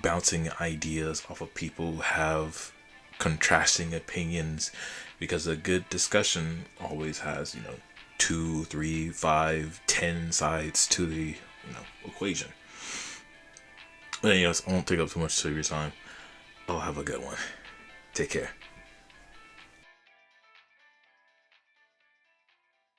bouncing ideas off of people who have contrasting opinions, because a good discussion always has 2, 3, 5, 10 sides to the equation. But anyways, I won't take up too much of your time. I'll have a good one. Take care.